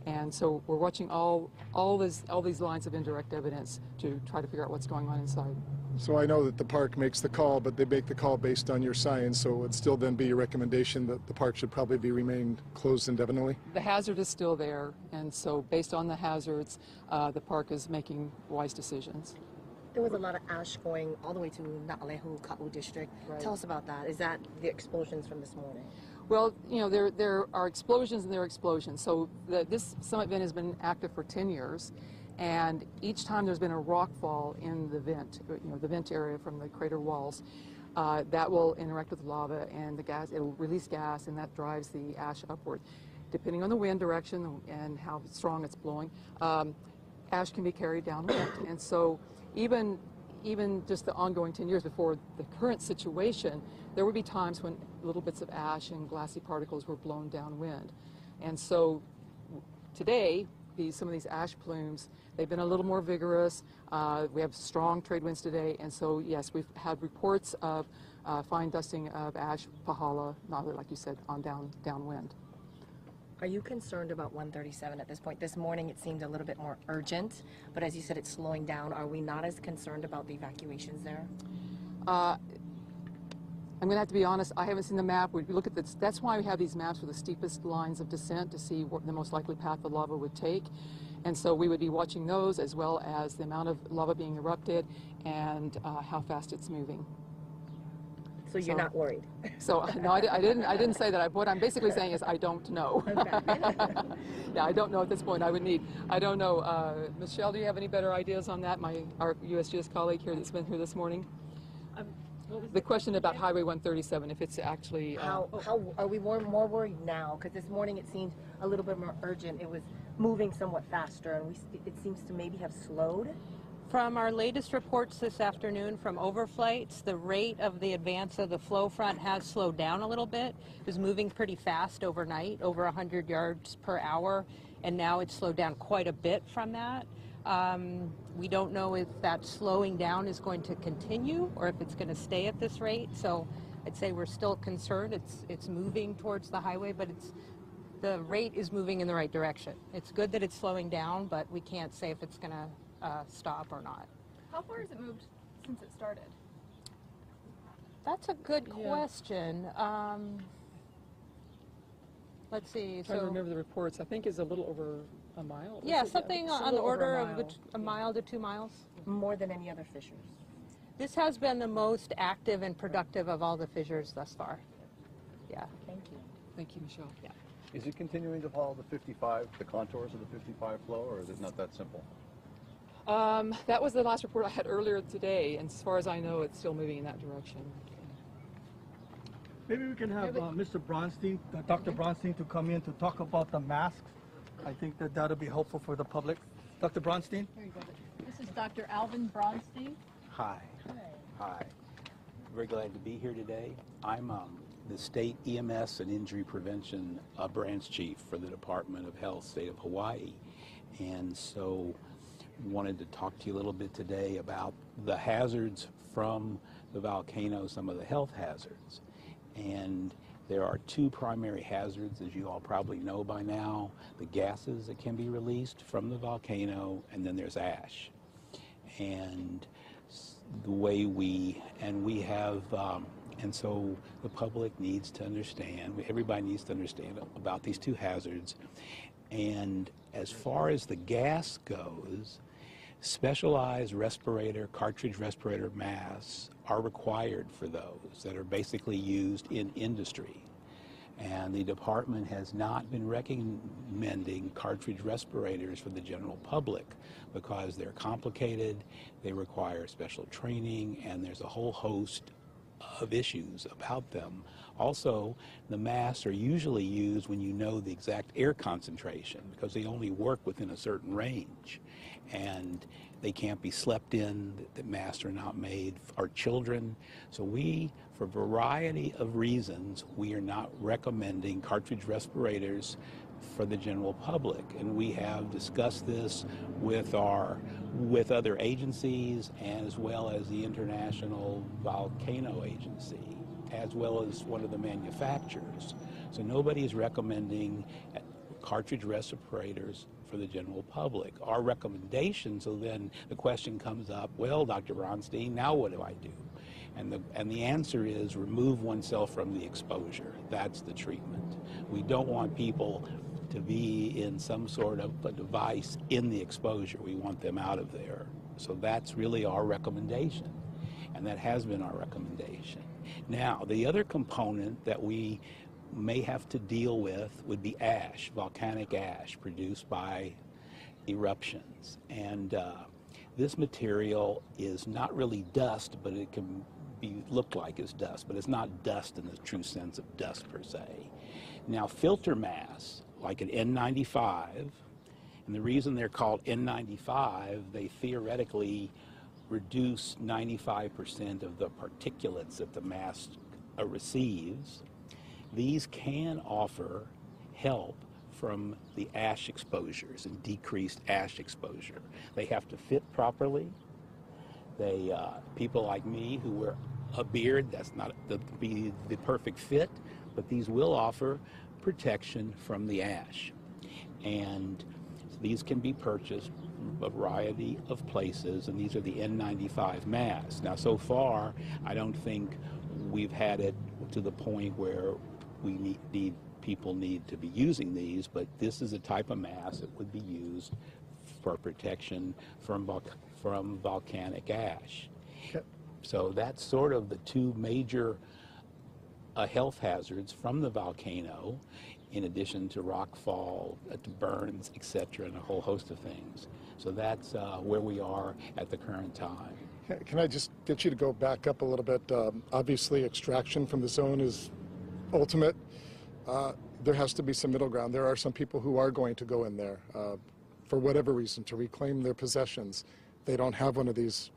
And so we're watching all these lines of indirect evidence to try to figure out what's going on inside. So I know that the park makes the call, but they make the call based on your science, so it would still then be your recommendation that the park should probably be remain closed indefinitely? The hazard is still there, and so based on the hazards, the park is making wise decisions. There was a lot of ash going all the way to Na'alehu, Ka'u district. Right. Tell us about that. Is that the explosions from this morning? Well, you know, there are explosions and there are explosions. So this summit vent has been active for 10 years, and each time there's been a rock fall in the vent, you know, the vent area from the crater walls, that will interact with lava and the gas. It'll release gas, and that drives the ash upward. Depending on the wind direction and how strong it's blowing, ash can be carried downwind. And so even just the ongoing 10 years before the current situation, there would be times when little bits of ash and glassy particles were blown downwind. And so today, some of these ash plumes, they've been a little more vigorous. We have strong trade winds today, and so yes, we've had reports of fine dusting of ash, pahala, not like you said, on downwind. Are you concerned about 137 at this point? This morning it seemed a little bit more urgent, but as you said, it's slowing down. Are we not as concerned about the evacuations there? I'm going to have to be honest, I haven't seen the map. We look at this. That's why we have these maps for the steepest lines of descent to see what the most likely path the lava would take. And so we would be watching those as well as the amount of lava being erupted and how fast it's moving. So you're not worried? So no, I didn't say that. What I'm basically saying is I don't know. Okay. Yeah, I don't know at this point. I don't know. Michelle, do you have any better ideas on that? Our USGS colleague here that's been here this morning. The question about Highway 137, if it's actually... How are we more worried now? Because this morning it seemed a little bit more urgent. It was moving somewhat faster, and it seems to maybe have slowed. From our latest reports this afternoon from overflights, the rate of the advance of the flow front has slowed down a little bit. It was moving pretty fast overnight, over 100 yards per hour, and now it's slowed down quite a bit from that. We don't know if that slowing down is going to continue or if it's going to stay at this rate. So I'd say we're still concerned. It's moving towards the highway, but the rate is moving in the right direction. It's good that it's slowing down, but we can't say if it's going to stop or not. How far has it moved since it started? That's a good question. Let's see. I'm trying to remember the reports. I think it's a little over a mile. Yeah, something on the order of a mile to 2 miles. More than any other fissures. This has been the most active and productive of all the fissures thus far. Yeah. Thank you. Thank you, Michelle. Yeah. Is it continuing to follow the 55, the contours of the 55 flow, or is it not that simple? That was the last report I had earlier today, and as far as I know, it's still moving in that direction. Maybe we can have Mr. Bronstein, Dr. Bronstein, to come in to talk about the masks. I think that that'll be helpful for the public. Dr. Bronstein? There you go. This is Dr. Alvin Bronstein. Hi. Hi. Very glad to be here today. I'm the State EMS and Injury Prevention Branch Chief for the Department of Health, State of Hawaii. And so wanted to talk to you a little bit today about the hazards from the volcano, some of the health hazards. And there are two primary hazards, as you all probably know by now: the gases that can be released from the volcano, and then there's ash. And the way and so the public needs to understand, everybody needs to understand about these two hazards. And as far as the gas goes, specialized cartridge respirator masks are required for those that are basically used in industry. And the department has not been recommending cartridge respirators for the general public because they're complicated, they require special training, and there's a whole host of issues about them. Also, the masks are usually used when you know the exact air concentration because they only work within a certain range. And they can't be slept in, the masks are not made for children. So for a variety of reasons, we are not recommending cartridge respirators for the general public. And we have discussed this with other agencies, as well as the International Volcano Agency, as well as one of the manufacturers. So nobody is recommending cartridge respirators for the general public. Our recommendation, so then the question comes up, well, Dr. Bronstein, now what do I do? And the answer is remove oneself from the exposure. That's the treatment. We don't want people to be in some sort of a device in the exposure. We want them out of there. So that's really our recommendation, and that has been our recommendation. Now, the other component that we may have to deal with would be ash, volcanic ash produced by eruptions. And this material is not really dust, but it can look like it's dust, but it's not dust in the true sense of dust per se. Now, filter masks, like an N95, and the reason they're called N95, they theoretically reduce 95% of the particulates that the mask receives. These can offer help from the ash exposures and decreased ash exposure. They have to fit properly. People like me who wear a beard, that's not be the perfect fit, but these will offer protection from the ash. And these can be purchased from a variety of places, and these are the N95 masks. Now, so far, I don't think we've had it to the point where people need to be using these, but this is a type of mask that would be used for protection from volcanic ash. Okay. So that's sort of the two major health hazards from the volcano, in addition to rockfall, to burns, etc., and a whole host of things. So that's where we are at the current time. Can I just get you to go back up a little bit? Obviously, extraction from the zone is ultimate. There has to be some middle ground. There are some people who are going to go in there for whatever reason to reclaim their possessions. They don't have one of these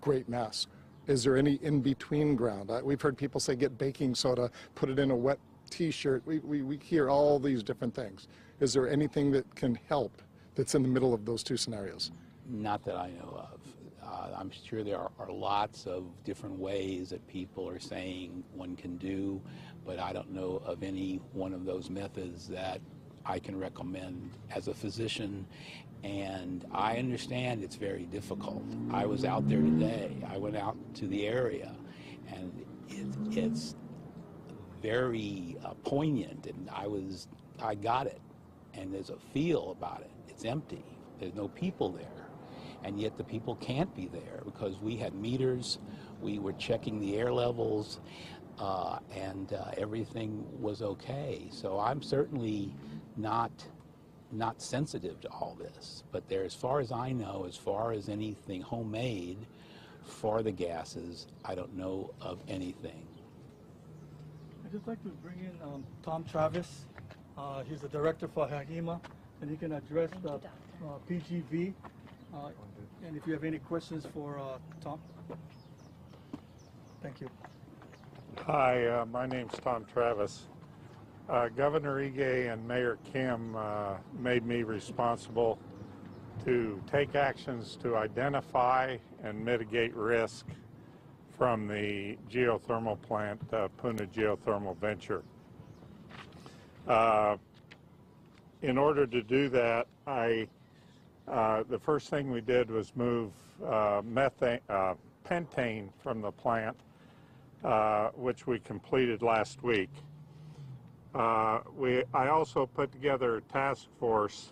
great masks. Is there any in-between ground? We've heard people say get baking soda, put it in a wet T-shirt. We hear all these different things. Is there anything that can help that's in the middle of those two scenarios? Not that I know of. I'm sure there are lots of different ways that people are saying one can do, but I don't know of any one of those methods that I can recommend as a physician. And I understand it's very difficult. I was out there today. I went out to the area, and it's very poignant, and I got it. And there's a feel about it. It's empty. There's no people there. And yet the people can't be there because we had meters, we were checking the air levels, and everything was okay. So I'm certainly not sensitive to all this. But there, as far as I know, as far as anything homemade for the gases, I don't know of anything. I'd just like to bring in Tom Travis. He's the director for HAHIMA, and he can address the PGV. And if you have any questions for Tom. Thank you. Hi, my name's Tom Travis. Governor Ige and Mayor Kim made me responsible to take actions to identify and mitigate risk from the geothermal plant, Pu'u Geothermal Venture. In order to do that, the first thing we did was move pentane from the plant, which we completed last week. I also put together a task force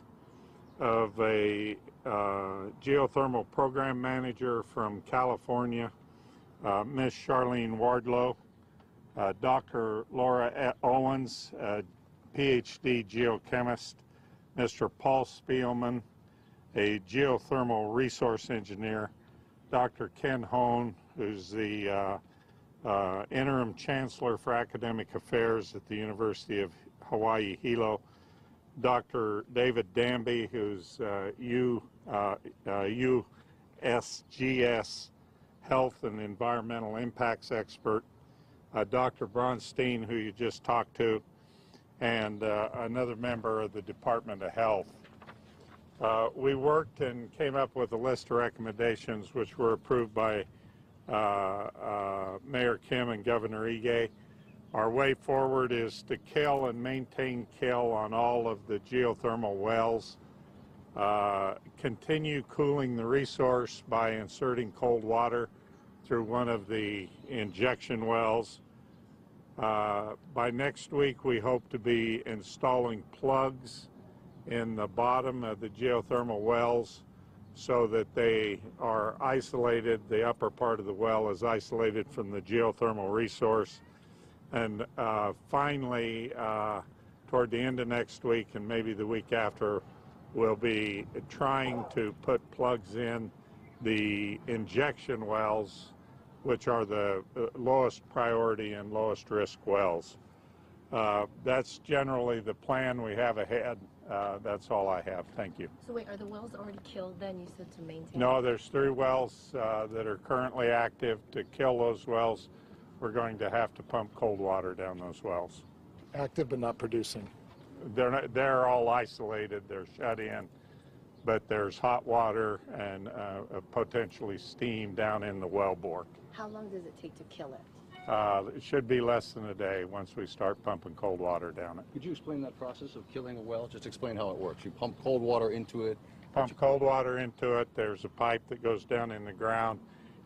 of a geothermal program manager from California, Ms. Charlene Wardlow, Dr. Laura Owens, PhD geochemist, Mr. Paul Spielman, a geothermal resource engineer, Dr. Ken Hone, who's the interim chancellor for academic affairs at the University of Hawaii Hilo, Dr. David Danby, who's USGS health and environmental impacts expert, Dr. Bronstein, who you just talked to, and another member of the Department of Health. We worked and came up with a list of recommendations which were approved by Mayor Kim and Governor Ige. Our way forward is to kill and maintain kill on all of the geothermal wells, continue cooling the resource by inserting cold water through one of the injection wells. By next week, we hope to be installing plugs in the bottom of the geothermal wells so that they are isolated. The upper part of the well is isolated from the geothermal resource. And finally, toward the end of next week and maybe the week after, we'll be trying to put plugs in the injection wells, which are the lowest priority and lowest risk wells. That's generally the plan we have ahead. That's all I have. Thank you. So wait, are the wells already killed then? You said to maintain? No, there's 3 wells that are currently active. To kill those wells, we're going to have to pump cold water down those wells. Active but not producing. they're all isolated. They're shut in, but there's hot water and potentially steam down in the wellbore. How long does it take to kill it? It should be less than a day once we start pumping cold water down it. Could you explain that process of killing a well? Just explain how it works. You pump cold water into it. Pump cold water into it. There's a pipe that goes down in the ground.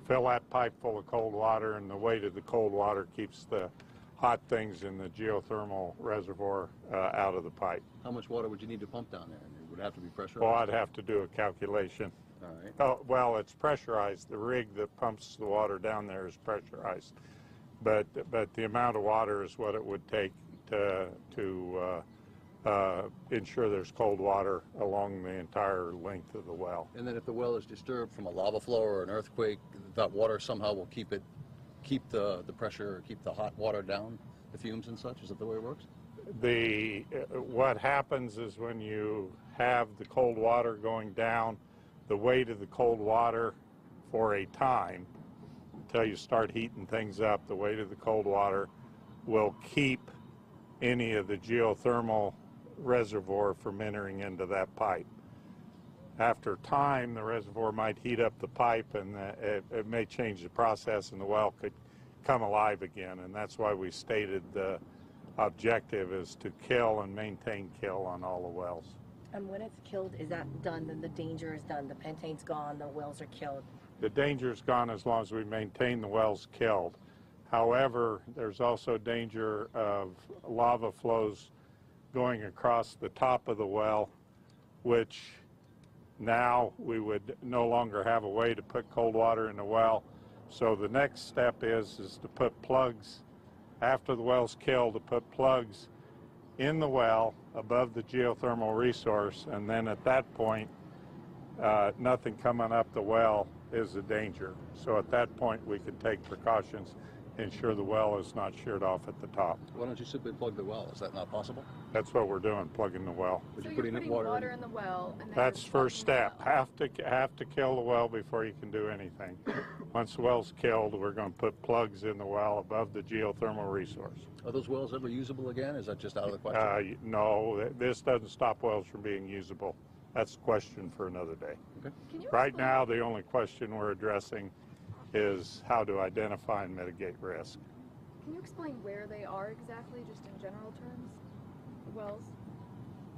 Fill that pipe full of cold water, and the weight of the cold water keeps the hot things in the geothermal reservoir out of the pipe. How much water would you need to pump down there? It would have to be pressurized? Well, I'd have to do a calculation. All right. Oh, well, it's pressurized. The rig that pumps the water down there is pressurized. But the amount of water is what it would take to ensure there's cold water along the entire length of the well. And then if the well is disturbed from a lava flow or an earthquake, that water somehow will keep the pressure, or keep the hot water down, the fumes and such? Is that the way it works? What happens is when you have the cold water going down, the weight of the cold water for a time, until you start heating things up, the weight of the cold water will keep any of the geothermal reservoir from entering into that pipe. After time, the reservoir might heat up the pipe, and it may change the process, and the well could come alive again. And that's why we stated the objective is to kill and maintain kill on all the wells. And when it's killed, is that done? Then the danger is done. The pentane's gone. The wells are killed. The danger's gone as long as we maintain the wells killed. However, there's also danger of lava flows going across the top of the well, which now we would no longer have a way to put cold water in the well. So the next step is to put plugs, after the well's killed, to put plugs in the well above the geothermal resource, and then at that point, nothing coming up the well is a danger. So at that point, we can take precautions, ensure the well is not sheared off at the top. Why don't you simply plug the well? Is that not possible? That's what we're doing, plugging the well. But So you're putting water in the well, and then That's you're first plugging step. the well. Have to kill the well before you can do anything. Once the well's killed, we're going to put plugs in the well above the geothermal resource. Are those wells ever usable again? Is that just out of the question? No, this doesn't stop wells from being usable. That's a question for another day. Okay. Right now, the only question we're addressing is how to identify and mitigate risk. Can you explain where they are exactly, just in general terms? The wells?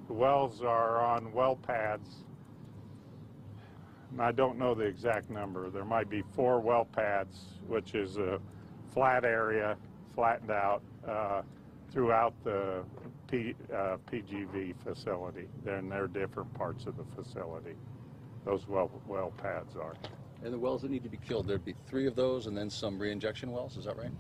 The wells are on well pads. And I don't know the exact number. There might be 4 well pads, which is a flat area, flattened out throughout the PGV facility. Then they're different parts of the facility. Those well pads are. And the wells that need to be killed, there'd be 3 of those and then some reinjection wells, is that right?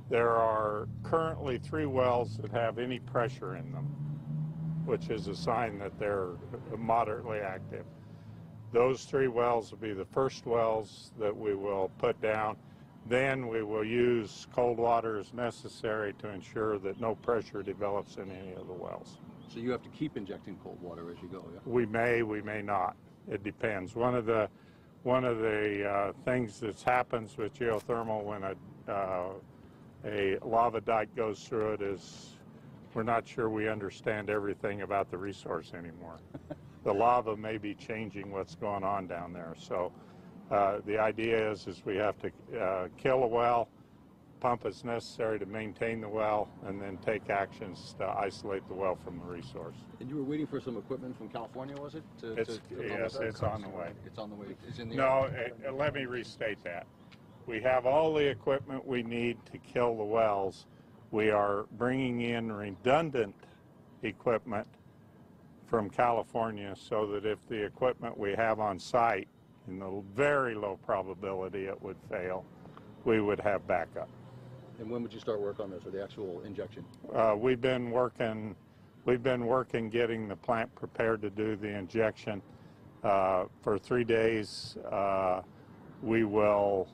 There are currently 3 wells that have any pressure in them, which is a sign that they're moderately active. Those 3 wells will be the first wells that we will put down. Then we will use cold water as necessary to ensure that no pressure develops in any of the wells. So you have to keep injecting cold water as you go, yeah? We may not. It depends. One of the things that happens with geothermal when a lava dike goes through it is we're not sure we understand everything about the resource anymore. The lava may be changing what's going on down there. So the idea is we have to kill a well, pump as necessary to maintain the well, and then take actions to isolate the well from the resource. And you were waiting for some equipment from California, was it? Yes, it's on the way. It's on the way. It's in the No, let me restate that. We have all the equipment we need to kill the wells. We are bringing in redundant equipment from California so that if the equipment we have on site, in the very low probability it would fail, we would have backup. And when would you start work on this, or the actual injection? We've been working getting the plant prepared to do the injection for 3 days. We will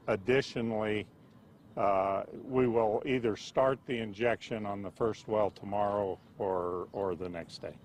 additionally, we will either start the injection on the first well tomorrow or the next day.